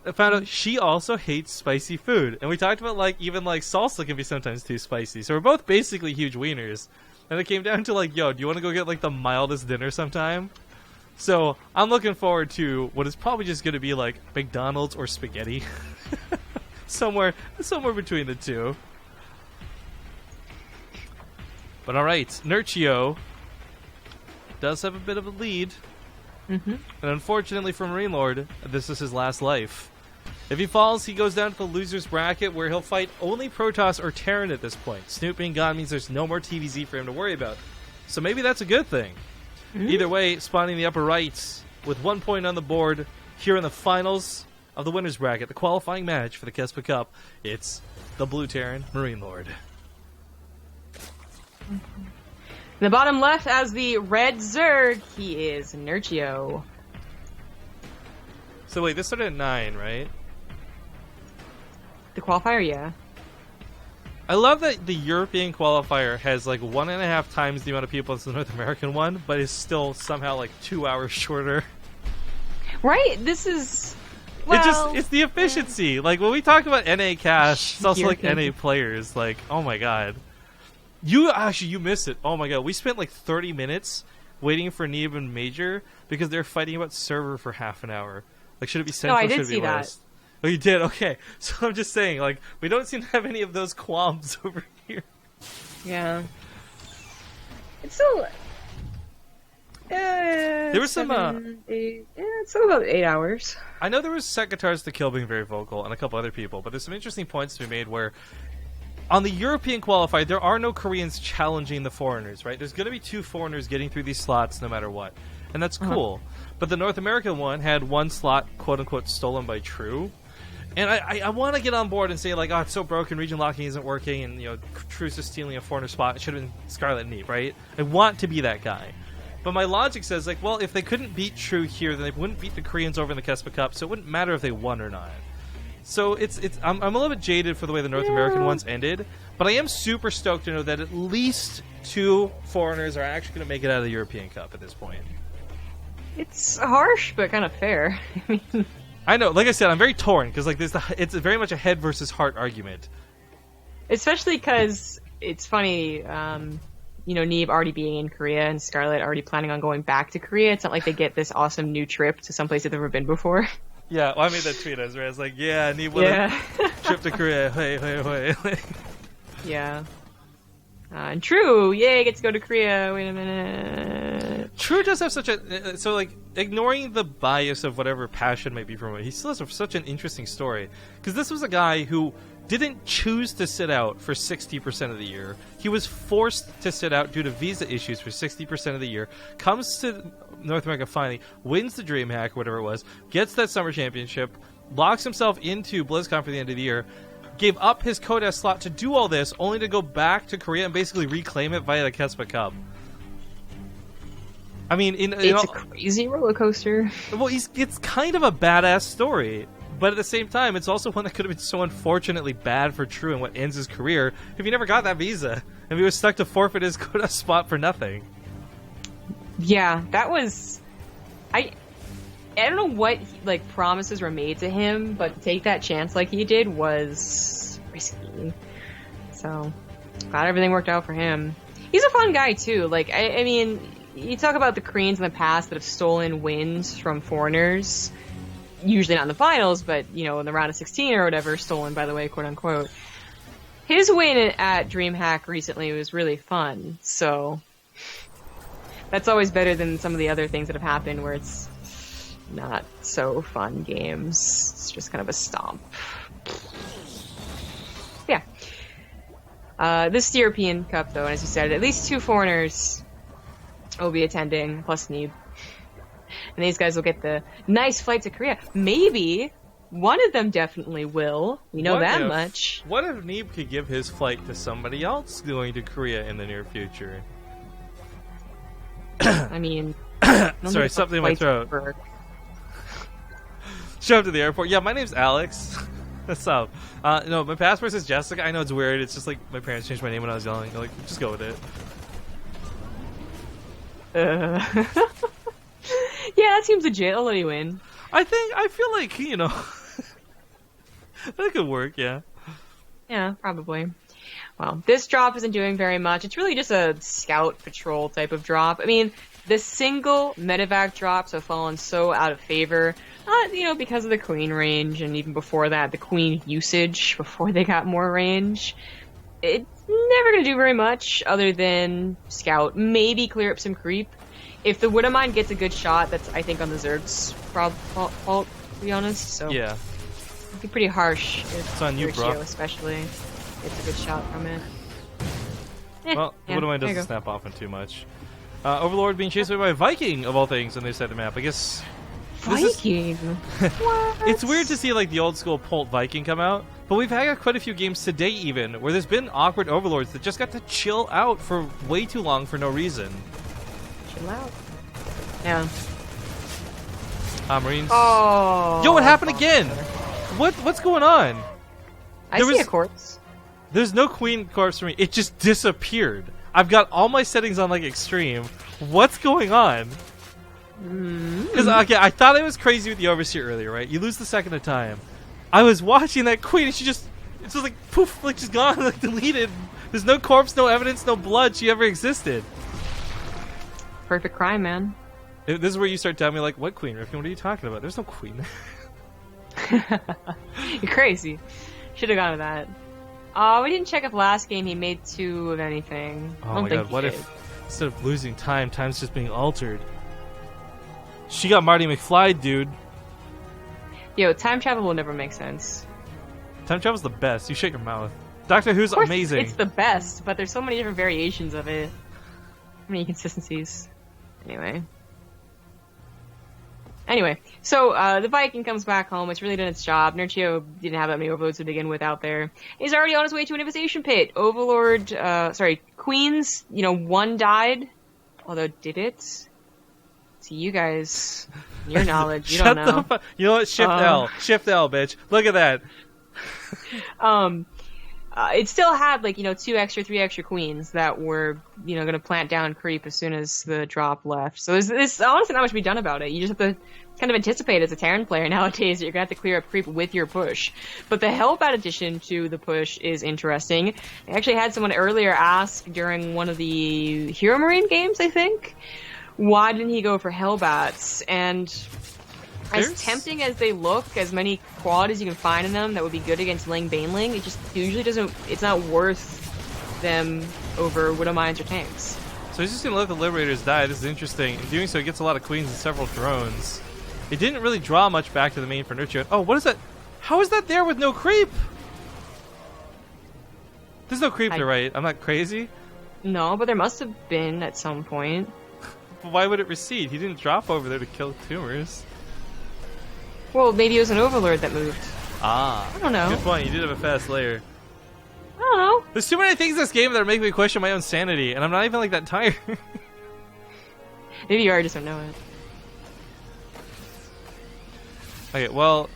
I found out she also hates spicy food, and we talked about like even like salsa can be sometimes too spicy. So we're both basically huge wieners, and it came down to like, yo, do you want to go get like the mildest dinner sometime? So I'm looking forward to what is probably just going to be like McDonald's or spaghetti, somewhere between the two. But all right, Nerchio does have a bit of a lead, and unfortunately for MarineLorD, this is his last life. If he falls, he goes down to the loser's bracket where he'll fight only Protoss or Terran at this point. Snoop being gone means there's no more TVZ for him to worry about. So maybe that's a good thing. Either way, spawning in the upper right with 1 point on the board here in the finals of the winner's bracket, the qualifying match for the KeSPA Cup, it's the Blue Terran, MarineLorD. In the bottom left as the red Zerg, he is Nerchio. So wait, this started at 9, right? The qualifier, yeah. I love that the European qualifier has like 1.5 times the amount of people as the North American one, but is still somehow like 2 hours shorter. Right? This is... Well, it's the efficiency. Yeah. Like when we talk about NA cast, it's also like NA players. Like, oh my god. You missed it. Oh my god. We spent like 30 minutes waiting for Neeb and Major because they're fighting about server for half an hour. Like, should it be central? No, I did should it be see west? Oh, you did? Okay. So I'm just saying, like, we don't seem to have any of those qualms over here. Yeah. It's still... there was some... 8, it's still about 8 hours. I know there was Set Guitars to Kill being very vocal and a couple other people, but there's some interesting points to be made where on the European qualifier, there are no Koreans challenging the foreigners, right? There's going to be 2 foreigners getting through these slots no matter what. And that's cool. But the North American one had 1 slot, quote-unquote, stolen by True. And I want to get on board and say, like, oh, it's so broken, region locking isn't working, and, you know, True's is stealing a foreigner spot. It should have been Scarlet and Neep, right? I want to be that guy. But my logic says, like, well, if they couldn't beat True here, then they wouldn't beat the Koreans over in the KeSPA Cup, so it wouldn't matter if they won or not. So I'm a little bit jaded for the way the North American ones ended, but I am super stoked to know that at least 2 foreigners are actually going to make it out of the European Cup at this point. It's harsh, but kind of fair. I mean... I know, like I said, I'm very torn, because like it's very much a head versus heart argument. Especially because it's funny, you know, Neeb already being in Korea and Scarlet already planning on going back to Korea. It's not like they get this awesome new trip to someplace they've never been before. Yeah, well, I made that tweet. I was like, yeah, Neeb would have trip to Korea. Hey. Yeah. And True, yay, get to go to Korea. Wait a minute. True does have such a... So, like, ignoring the bias of whatever passion might be from it, he still has such an interesting story. Because this was a guy who didn't choose to sit out for 60% of the year. He was forced to sit out due to visa issues for 60% of the year. Comes to North America finally, wins the DreamHack, whatever it was, gets that summer championship, locks himself into BlizzCon for the end of the year, gave up his Codex slot to do all this, only to go back to Korea and basically reclaim it via the KeSPA Cup. I mean, it's a crazy roller coaster. Well, it's kind of a badass story, but at the same time, it's also one that could have been so unfortunately bad for True and what ends his career if he never got that visa, and he was stuck to forfeit his Codex spot for nothing. Yeah, that was... I don't know what promises were made to him, but to take that chance like he did was risky. So, glad everything worked out for him. He's a fun guy too. Like, I mean, you talk about the Koreans in the past that have stolen wins from foreigners. Usually not in the finals, but, you know, in the round of 16 or whatever, stolen, by the way, quote unquote. His win at DreamHack recently was really fun, so... That's always better than some of the other things that have happened where it's not so fun games. It's just kind of a stomp. Yeah. This European Cup, though, as you said, at least 2 foreigners will be attending, plus Neeb. And these guys will get the nice flight to Korea. Maybe one of them definitely will. We know that much. What if Neeb could give his flight to somebody else going to Korea in the near future? I mean... Sorry, something in my throat. Show up to the airport. Yeah, my name's Alex. What's up? No, my passport says Jessica. I know it's weird. It's just like my parents changed my name when I was young. They're like, just go with it. Yeah, that seems legit. I'll let you in. I feel like, you know, that could work, yeah. Yeah, probably. Well, this drop isn't doing very much. It's really just a scout patrol type of drop. I mean, the single medevac drops have fallen so out of favor, you know, because of the queen range, and even before that, the queen usage before they got more range. It's never going to do very much other than scout, maybe clear up some creep. If the Widowmine gets a good shot, that's, I think, on the Zerg's fault, to be honest. So yeah. It'd be pretty harsh if it's on you, bro. Especially gets a good shot from it. Well, yeah, Widowmine doesn't snap off in too much. Overlord being chased away by a Viking, of all things, on their side of the map. I guess... Viking? What? It's weird to see, like, the old-school Pult Viking come out, but we've had quite a few games today, even, where there's been awkward Overlords that just got to chill out for way too long for no reason. Chill out. Yeah. Marines. Oh. Yo, what happened again? What's going on? I see a corpse. There's no queen corpse for me. It just disappeared. I've got all my settings on like extreme. What's going on? Because okay, I thought I was crazy with the overseer earlier, right? You lose the second of time. I was watching that queen, and it's just like poof, like she's gone, like deleted. There's no corpse, no evidence, no blood she ever existed. Perfect crime, man. This is where you start telling me like, what queen, Rifkin? What are you talking about? There's no queen. You're crazy. Should have gone with that. We didn't check if last game he made 2 of anything. Oh my god, what if instead of losing time, time's just being altered? She got Marty McFly, dude. Yo, time travel will never make sense. Time travel's the best. You shut your mouth. Doctor Who's amazing. It's the best, but there's so many different variations of it. So many inconsistencies. Anyway, so the Viking comes back home. It's really done its job. Nerchio didn't have that many overlords to begin with out there. He's already on his way to an invitation pit. Queens, 1 died. Although, did it? To you guys, your knowledge, you don't know. You know what? Shift L. Shift L, bitch. Look at that. It still had, 2 extra, 3 extra queens that were, going to plant down creep as soon as the drop left. So there's honestly not much to be done about it. You just have to kind of anticipate as a Terran player nowadays that you're going to have to clear up creep with your push. But the Hellbat addition to the push is interesting. I actually had someone earlier ask during one of the Hero Marine games, I think, why didn't he go for Hellbats? And... as tempting as they look, as many qualities you can find in them that would be good against Ling Baneling, it just usually doesn't, it's not worth them over Widowmines or tanks. So he's just going to let the Liberators die. This is interesting. In doing so, he gets a lot of queens and several drones. It didn't really draw much back to the main for Nerchio. Oh, what is that? How is that there with no creep? There's no creep to right. I'm not crazy? No, but there must have been at some point. But why would it recede? He didn't drop over there to kill tumors. Well, maybe it was an Overlord that moved. Ah. I don't know. Good point. You did have a fast layer. I don't know. There's too many things in this game that are making me question my own sanity, and I'm not even like that tired. Maybe you already just don't know it. Okay, well,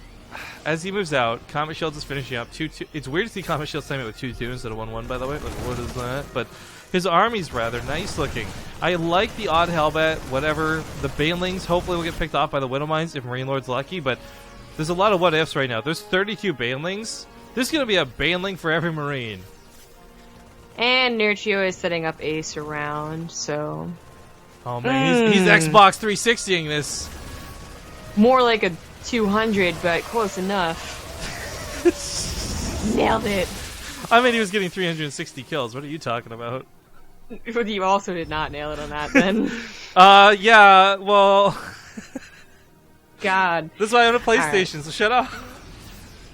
as he moves out, Comet Shields is finishing up. It's weird to see Comet Shields time it with 2-2 instead of 1-1, by the way. Like, what is that? But his army's rather nice looking. I like the odd Hellbat, whatever. The Banelings hopefully will get picked off by the Widowmines if MarineLorD's lucky, but there's a lot of what-ifs right now. There's 32 Banelings. There's going to be a Baneling for every Marine. And Nerchio is setting up Ace around, so... oh man, he's Xbox 360ing this. More like a 200, but close enough. Nailed it. I mean, he was getting 360 kills. What are you talking about? You also did not nail it on that, then. Yeah, well... God. This is why I own a PlayStation, so shut up.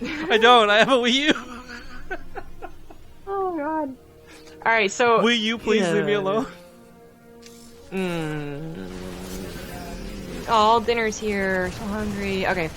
I don't, I have a Wii U. Oh, God. Alright, so... Wii U, please leave me alone. Oh, dinner's here. So hungry. Okay.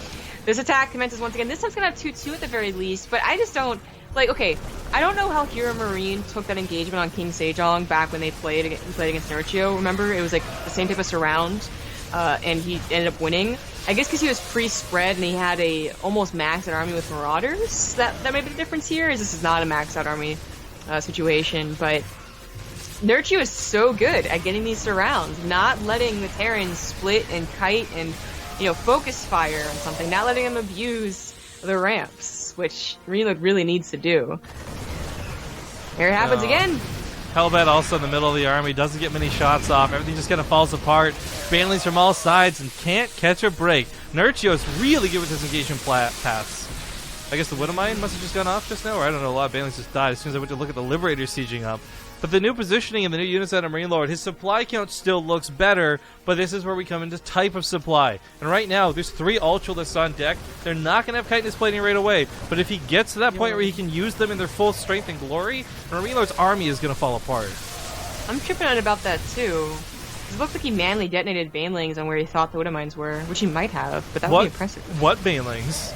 This attack commences once again. This time's gonna have 2-2 at the very least, but I just don't... Like, okay, I don't know how Hero Marine took that engagement on King Sejong back when they played against Nerchio. Remember? It was like the same type of surround, and he ended up winning. I guess because he was pre-spread and he had a almost maxed out army with Marauders. That might be the difference here, is this is not a maxed out army situation, but Nerchio is so good at getting these surrounds, not letting the Terrans split and kite and, you know, focus fire on something, not letting them abuse the ramps, which MarineLorD really needs to do. Here it happens again. Hellbat also in the middle of the army, doesn't get many shots off, everything just kind of falls apart. Banelings from all sides and can't catch a break. Nerchio's really good with his engagement paths. I guess the Widowmine must have just gone off just now, or I don't know, a lot of Banelings just died as soon as I went to look at the Liberators sieging up. But the new positioning and the new units out of MarineLorD, his supply count still looks better, but this is where we come into type of supply. And right now, there's 3 Ultralists on deck. They're not going to have chitinous plating right away, but if he gets to that point where he can use them in their full strength and glory, MarineLorD's army is going to fall apart. I'm tripping out about that too. It looks like he manually detonated Banelings on where he thought the Widowmines were, which he might have, but that would be impressive. What Banelings?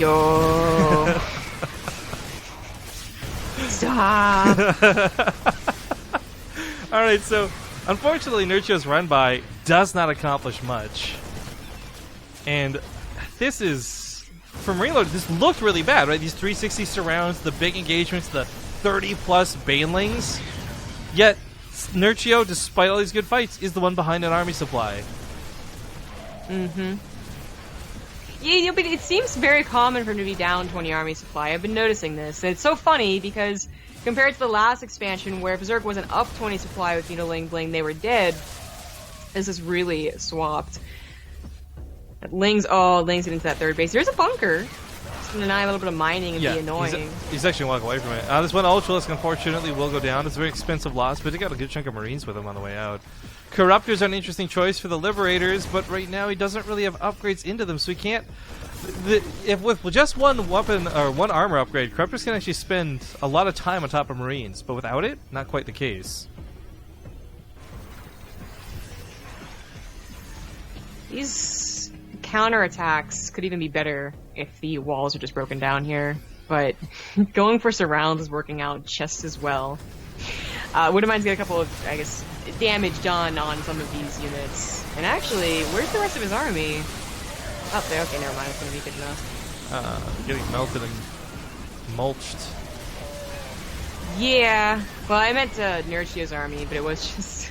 Yo. Stop. Alright, so unfortunately Nerchio's run by does not accomplish much. And this is, for MarineLorD, this looked really bad, right? These 360 surrounds, the big engagements, the 30 plus Banelings. Yet Nerchio, despite all these good fights, is the one behind an army supply. Yeah, but it seems very common for him to be down 20 army supply. I've been noticing this. And it's so funny because compared to the last expansion where Berserk wasn't up 20 supply with Ling Bling, they were dead. This is really swapped. Ling's get into that third base. There's a bunker. Just gonna deny a little bit of mining and be annoying. He's actually walking away from it. This one Ultralisk unfortunately will go down. It's a very expensive loss, but he got a good chunk of Marines with him on the way out. Corruptors are an interesting choice for the Liberators, but right now he doesn't really have upgrades into them, so he can't... If with just one weapon or one armor upgrade, Corruptors can actually spend a lot of time on top of Marines, but without it, not quite the case. These counterattacks could even be better if the walls are just broken down here, but going for surrounds is working out just as well. Widowmine's got a couple of, I guess, damage done on some of these units. And actually, where's the rest of his army? Oh, there. Okay, never mind. It's gonna be good enough. Getting melted and mulched. Yeah. Well, I meant Nerchio's army, but it was just...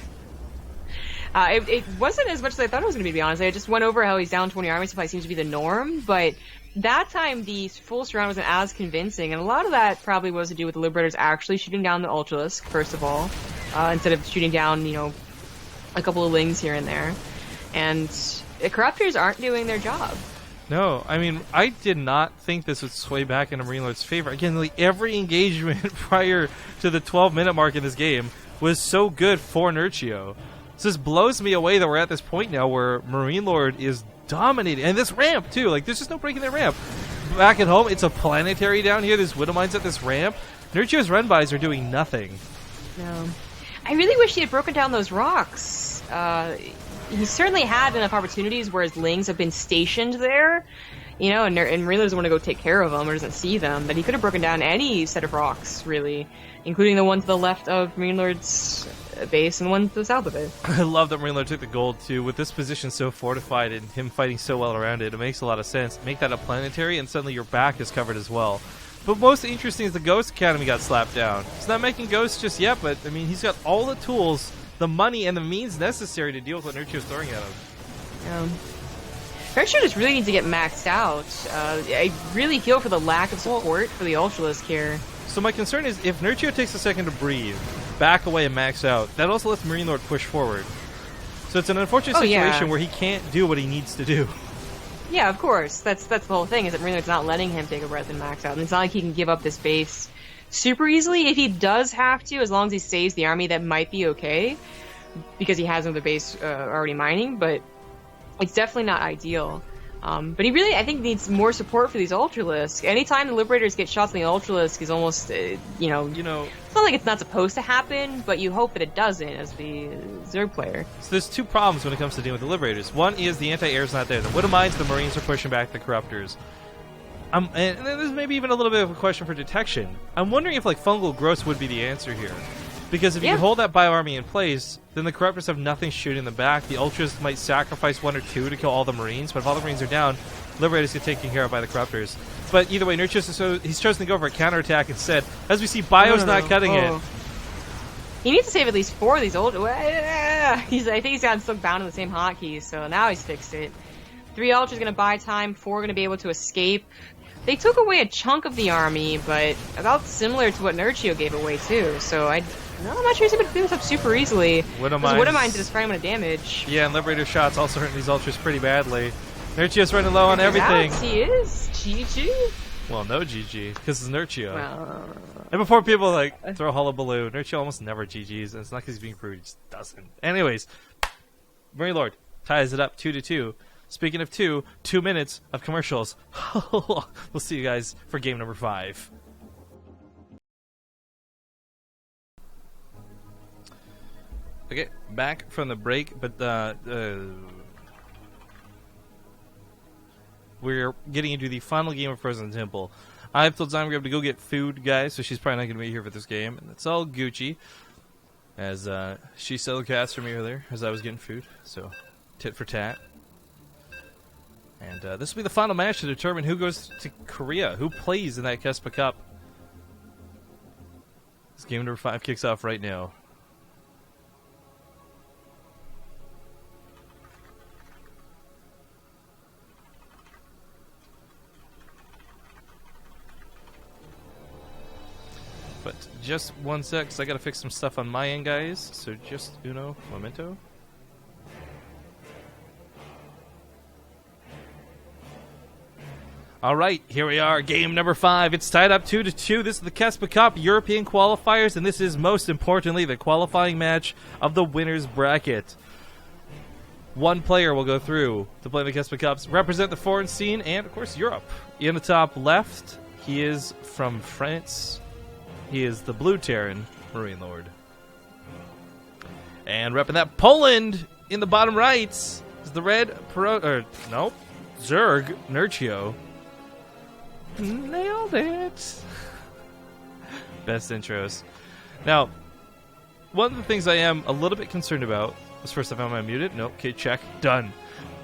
it wasn't as much as I thought it was going to be honest. I just went over how he's down 20 army supply seems to be the norm, but that time the full surround wasn't as convincing, and a lot of that probably was to do with the Liberators actually shooting down the Ultralisk, first of all, instead of shooting down, you know, a couple of Lings here and there. And the Corruptors aren't doing their job. No, I mean, I did not think this would sway back into MarineLorD's favor. Again, like, every engagement prior to the 12-minute mark in this game was so good for Nerchio. So this blows me away that we're at this point now where MarineLorD is dominating. And this ramp, too. Like, there's just no breaking their ramp. Back at home, it's a planetary down here. There's Widowmines at this ramp. Nerchio's run-bys are doing nothing. No. I really wish he had broken down those rocks. He certainly had enough opportunities where his Lings have been stationed there. You know, and MarineLorD doesn't want to go take care of them or doesn't see them. But he could have broken down any set of rocks, really. Including the one to the left of MarineLorD's base and the one to the south of it. I love that MarineLorD took the gold too. With this position so fortified and him fighting so well around it, it makes a lot of sense. Make that a planetary and suddenly your back is covered as well. But most interesting is the Ghost Academy got slapped down. He's not making ghosts just yet, but I mean, he's got all the tools, the money, and the means necessary to deal with what Nerchio's throwing at him. Nerchio just really needs to get maxed out. I really feel for the lack of support for the Ultralisk here. So my concern is if Nerchio takes a second to breathe, back away and max out, that also lets MarineLorD push forward. So it's an unfortunate situation where he can't do what he needs to do. Yeah, of course. That's the whole thing, is that MarineLorD's not letting him take a breath and max out. And it's not like he can give up this base super easily. If he does have to, as long as he saves the army, that might be okay, because he has another base already mining, but it's definitely not ideal. But he really, I think, needs more support for these Ultralisks. Anytime the Liberators get shots on the Ultralisk is almost, you know, it's not like it's not supposed to happen, but you hope that it doesn't as the Zerg player. So there's two problems when it comes to dealing with the Liberators. One is the anti-air's not there. The Widow Mines, the Marines are pushing back the Corruptors. And there's maybe even a little bit of a question for detection. I'm wondering if like fungal growths would be the answer here. Because if you can hold that bio-army in place, then the Corruptors have nothing shooting them back. The Ultras might sacrifice 1 or 2 to kill all the Marines, but if all the Marines are down, Liberators get taken care of by the Corruptors. But either way, Nerchio, he's chosen to go for a counterattack instead. As we see, Bio's not cutting it. He needs to save at least 4 of these I think he's gotten stuck bound in the same hotkeys, so now he's fixed it. 3 Ultras going to buy time, 4 going to be able to escape. They took away a chunk of the army, but about similar to what Nerchio gave away too, so I'm not sure he's able to do this up super easily. Widow Mines did a fair amount of damage. Yeah, and Liberator shots also hurting these Ultras pretty badly. Nerchio's running low on everything. He is. GG. Well, no GG, because it's Nerchio. Well, and before people like throw hullabaloo, Nerchio almost never GGs, and it's not because he's being crude, he just doesn't. Anyways, MarineLorD ties it up 2-2. Speaking of 2 minutes of commercials. We'll see you guys for game number 5. Okay, back from the break, but we're getting into the final game of Frozen Temple. I've told Zymergrab to go get food, guys, so she's probably not going to be here for this game, and it's all Gucci, as she stole the cast from me earlier as I was getting food, so tit for tat. And this will be the final match to determine who goes to Korea, who plays in that KeSPA Cup. This game number 5 kicks off right now. But just one sec, because I got to fix some stuff on my end, guys. So just uno momento. Alright, here we are, game number 5. It's tied up 2-2. This is the KeSPA Cup European Qualifiers, and this is most importantly the qualifying match of the winner's bracket. One player will go through to play the KeSPA Cups, represent the foreign scene, and of course Europe. In the top left, he is from France. He is the blue Terran, MarineLorD. And repping that Poland in the bottom right is the red Zerg Nerchio. Nailed it. Best intros. Now, one of the things I am a little bit concerned about was, first off, am I muted? Nope. Okay, check. Done.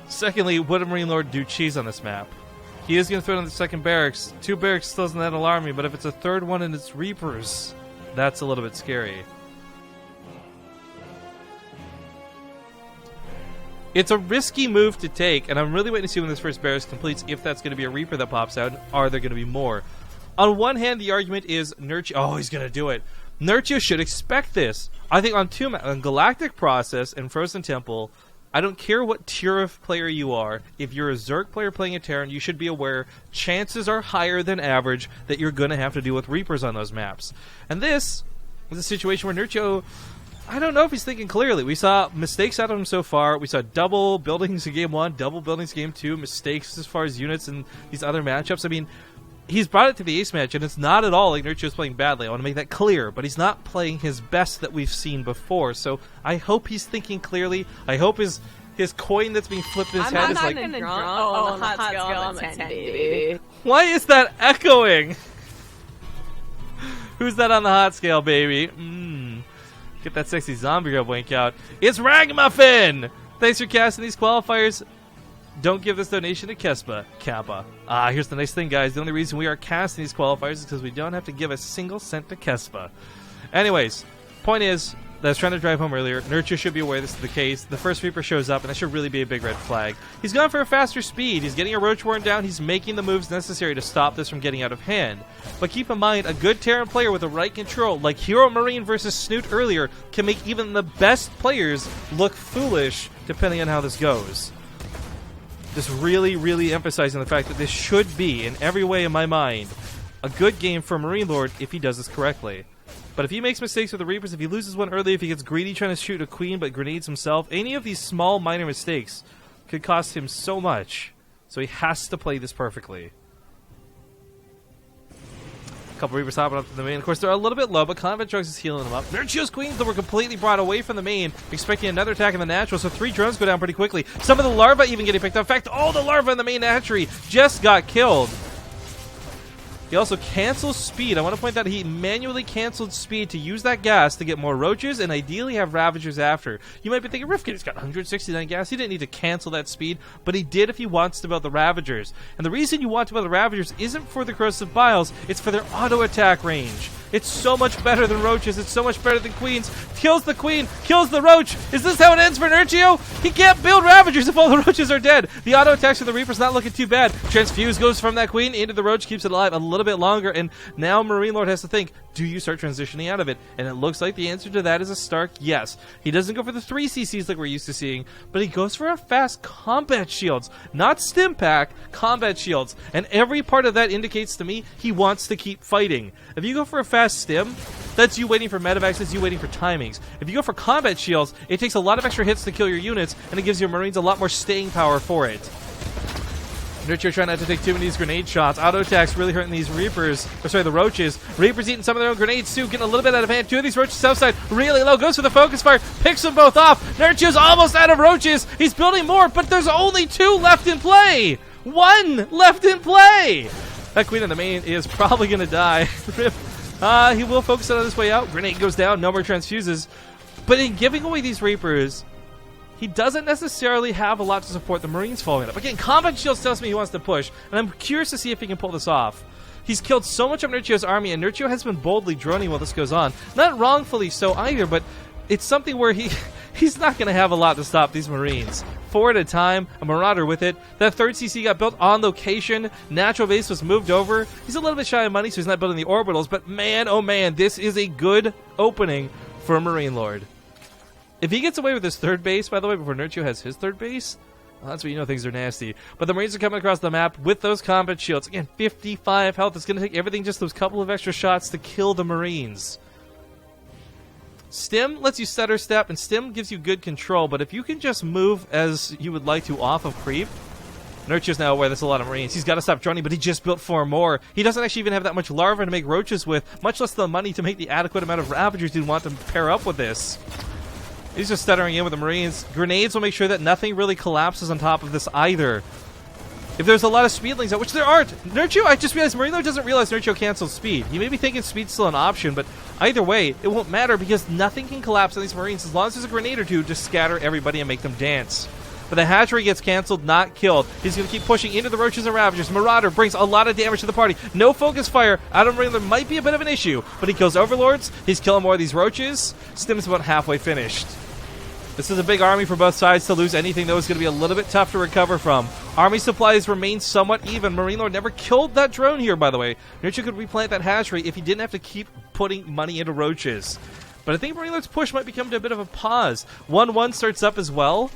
Secondly, would a MarineLorD do cheese on this map? He is going to throw it on the second barracks. 2 barracks still doesn't that alarm me, but if it's a third one and it's Reapers, that's a little bit scary. It's a risky move to take, and I'm really waiting to see when this first barracks completes if that's going to be a Reaper that pops out, and are there going to be more? On one hand, the argument is Nerchio. Oh, he's going to do it. Nerchio should expect this. I think on Galactic Process and Frozen Temple, I don't care what tier of player you are. If you're a Zerg player playing a Terran, you should be aware chances are higher than average that you're going to have to deal with Reapers on those maps. And this is a situation where Nerchio, I don't know if he's thinking clearly. We saw mistakes out of him so far. We saw double buildings in game 1, double buildings in game 2, mistakes as far as units in these other matchups. I mean, he's brought it to the ace match, and it's not at all like Nerchio's playing badly. I want to make that clear, but he's not playing his best that we've seen before. So I hope he's thinking clearly. I hope his coin that's being flipped in his head is like... I'm on the hot scale, I'm a 10, baby. Why is that echoing? Who's that on the hot scale, baby? Get that sexy zombie grub wink out. It's Ragamuffin! Thanks for casting these qualifiers. Don't give this donation to KeSPA. Kappa. Here's the nice thing, guys. The only reason we are casting these qualifiers is because we don't have to give a single cent to KeSPA. Anyways, point is, that I was trying to drive home earlier, Nerchio should be aware this is the case. The first Reaper shows up, and that should really be a big red flag. He's going for a faster speed. He's getting a Roach Warren down. He's making the moves necessary to stop this from getting out of hand. But keep in mind, a good Terran player with the right control, like Hero Marine versus Snoot earlier, can make even the best players look foolish depending on how this goes. Just really, really emphasizing the fact that this should be, in every way in my mind, A good game for MarineLorD if he does this correctly. But if he makes mistakes with the Reapers, if he loses one early, if he gets greedy trying to shoot a Queen but grenades himself, any of these small minor mistakes could cost him so much. So he has to play this perfectly. A couple Reapers hopping up to the main. Of course, they're a little bit low, but Combat Drugs is healing them up. Nerchio's Queens, though, were completely brought away from the main, expecting another attack in the natural, so 3 drones go down pretty quickly. Some of the larvae even getting picked up. In fact, all the larvae in the main hatchery just got killed. He also cancels speed. I want to point out he manually canceled speed to use that gas to get more roaches and ideally have Ravagers after. You might be thinking, Rifkin's got 169 gas. He didn't need to cancel that speed, but he did if he wants to build the Ravagers. And the reason you want to build the Ravagers isn't for the Corrosive Biles, it's for their auto attack range. It's so much better than roaches. It's so much better than queens. Kills the queen, kills the roach. Is this how it ends for Nerchio? He can't build Ravagers if all the roaches are dead. The auto attacks for the Reaper's not looking too bad. Transfuse goes from that queen into the roach, keeps it alive a little bit longer, and now MarineLorD has to think, do you start transitioning out of it? And it looks like the answer to that is a stark yes. He doesn't go for the 3 CCs like we're used to seeing, but he goes for a fast combat shields. Not stim pack, combat shields. And every part of that indicates to me he wants to keep fighting. If you go for a fast stim, that's you waiting for medevacs, that's you waiting for timings. If you go for combat shields, it takes a lot of extra hits to kill your units, and it gives your Marines a lot more staying power for it. Nerchio trying not to take too many of these grenade shots. Auto attacks really hurting these Reapers. Or sorry, the Roaches. Reapers eating some of their own grenades too, getting a little bit out of hand. 2 of these Roaches south side, really low. Goes for the focus fire, picks them both off. Nerchio's almost out of Roaches. He's building more, but there's only 2 left in play. 1 left in play. That Queen in the main is probably going to die. He will focus on his way out. Grenade goes down, no more transfuses. But in giving away these Reapers, he doesn't necessarily have a lot to support the Marines following up. Again, Combat Shields tells me he wants to push, and I'm curious to see if he can pull this off. He's killed so much of Nerchio's army, and Nerchio has been boldly droning while this goes on. Not wrongfully so either, but it's something where he's not going to have a lot to stop these Marines. 4 at a time, a Marauder with it. That 3rd CC got built on location. Natural base was moved over. He's a little bit shy of money, so he's not building the orbitals, but man, oh man, this is a good opening for MarineLorD. If he gets away with his 3rd base, by the way, before Nerchio has his 3rd base, well, that's when you know things are nasty. But the Marines are coming across the map with those combat shields. Again, 55 health. It's going to take everything, just those couple of extra shots to kill the Marines. Stim lets you stutter step, and Stim gives you good control, but if you can just move as you would like to off of creep, Nerchio's now aware there's a lot of Marines. He's got to stop droning, but he just built 4 more. He doesn't actually even have that much larva to make roaches with, much less the money to make the adequate amount of Ravagers you'd want to pair up with this. He's just stuttering in with the Marines. Grenades will make sure that nothing really collapses on top of this either. If there's a lot of speedlings out, which there aren't, Nerchio, I just realized MarineLorD doesn't realize Nerchio cancels speed. He may be thinking speed's still an option, but either way, it won't matter because nothing can collapse on these Marines as long as there's a grenade or 2 to scatter everybody and make them dance. But the hatchery gets canceled, not killed. He's going to keep pushing into the Roaches and Ravagers. Marauder brings a lot of damage to the party. No focus fire out of MarineLorD might be a bit of an issue, but he kills Overlords. He's killing more of these Roaches. Stim's about halfway finished. This is a big army for both sides. To lose anything, though, is going to be a little bit tough to recover from. Army supplies remain somewhat even. MarineLorD never killed that drone here, by the way. Nerchio could replant that hatchery if he didn't have to keep putting money into Roaches. But I think MarineLorD's push might become to a bit of a pause. 1-1 starts up as well.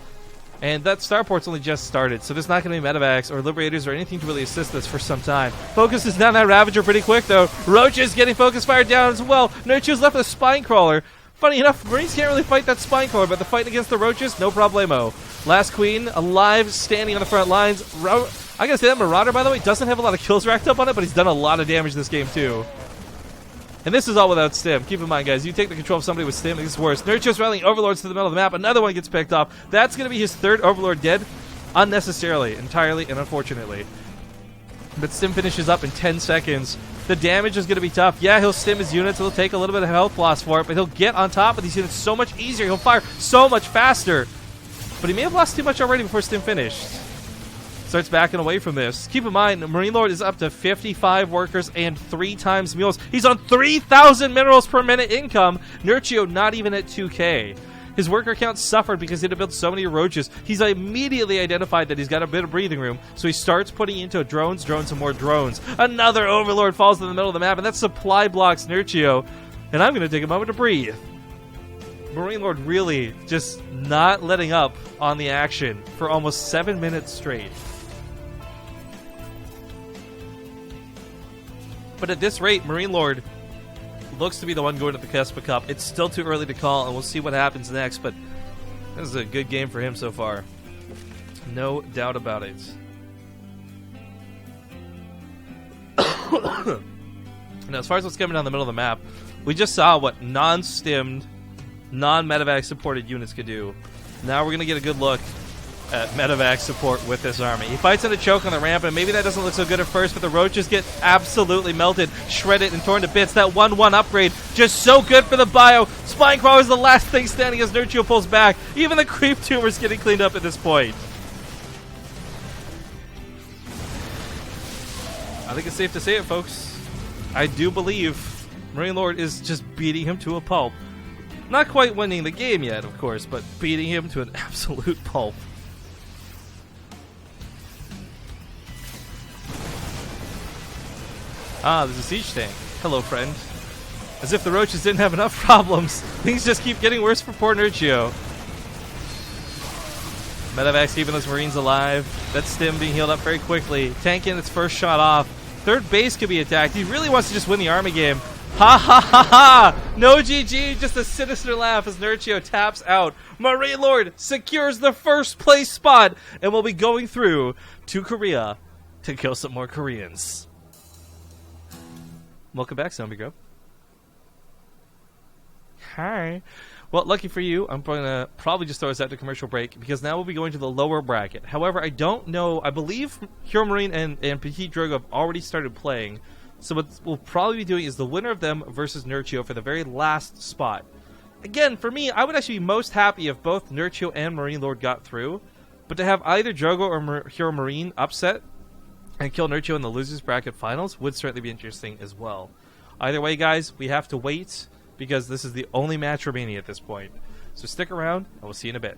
And that starport's only just started, so there's not going to be medevacs or liberators or anything to really assist us for some time. Focus is down that Ravager pretty quick, though. Roaches getting focus fired down as well. Nerchio's left with a spine crawler. Funny enough, Marines can't really fight that spine crawler, but the fight against the Roaches, no problemo. Last Queen, alive, standing on the front lines. I gotta say that Marauder, by the way, doesn't have a lot of kills racked up on it, but he's done a lot of damage this game, too. And this is all without Stim. Keep in mind, guys, you take the control of somebody with Stim, it's worse. Nerchio's rallying Overlords to the middle of the map. Another one gets picked off. That's gonna be his 3rd Overlord dead, unnecessarily, entirely, and unfortunately. But Stim finishes up in 10 seconds. The damage is going to be tough. Yeah, he'll stim his units. He'll take a little bit of health loss for it, but he'll get on top of these units so much easier. He'll fire so much faster. But he may have lost too much already before Stim finished. Starts backing away from this. Keep in mind, MarineLorD is up to 55 workers and 3 times mules. He's on 3,000 minerals per minute income. Nerchio not even at 2K. His worker count suffered because he had to build so many Roaches. He's immediately identified that he's got a bit of breathing room, so he starts putting into drones, and more drones. Another Overlord falls in the middle of the map, and that supply blocks Nerchio. And I'm going to take a moment to breathe. MarineLorD really just not letting up on the action for almost 7 minutes straight. But at this rate, MarineLorD looks to be the one going to the KeSPA Cup. It's still too early to call, and we'll see what happens next, but this is a good game for him so far. No doubt about it. Now, as far as what's coming down the middle of the map, we just saw what non-stimmed, non-medevac supported units could do. Now we're going to get a good look at medevac support with this army. He fights in a choke on the ramp, and maybe that doesn't look so good at first, but the roaches get absolutely melted, shredded, and torn to bits. That 1-1 upgrade, just so good for the bio. Spine Crawler is the last thing standing as Nerchio pulls back. Even the creep tumor's getting cleaned up at this point. I think it's safe to say it, folks. I do believe MarineLorD is just beating him to a pulp. Not quite winning the game yet, of course, but beating him to an absolute pulp. Ah, there's a siege tank. Hello, friend. As if the roaches didn't have enough problems. Things just keep getting worse for poor Nerchio. Medevac's keeping those Marines alive. That stim being healed up very quickly. Tank in its first shot off. Third base could be attacked. He really wants to just win the army game. Ha ha ha ha! No GG, just a sinister laugh as Nerchio taps out. MarineLorD secures the first place spot and will be going through to Korea to kill some more Koreans. Welcome back, Zombie Grub. Hi. Well, lucky for you, I'm going to probably just throw us out to commercial break because now we'll be going to the lower bracket. However, I don't know. I believe Hero Marine and Petit Drogo have already started playing. So what we'll probably be doing is the winner of them versus Nerchio for the very last spot. Again, for me, I would actually be most happy if both Nerchio and MarineLorD got through. But to have either Drogo or Hero Marine upset and kill Nerchio in the losers bracket finals would certainly be interesting as well. Either way, guys, we have to wait because this is the only match remaining at this point. So stick around, and we'll see you in a bit.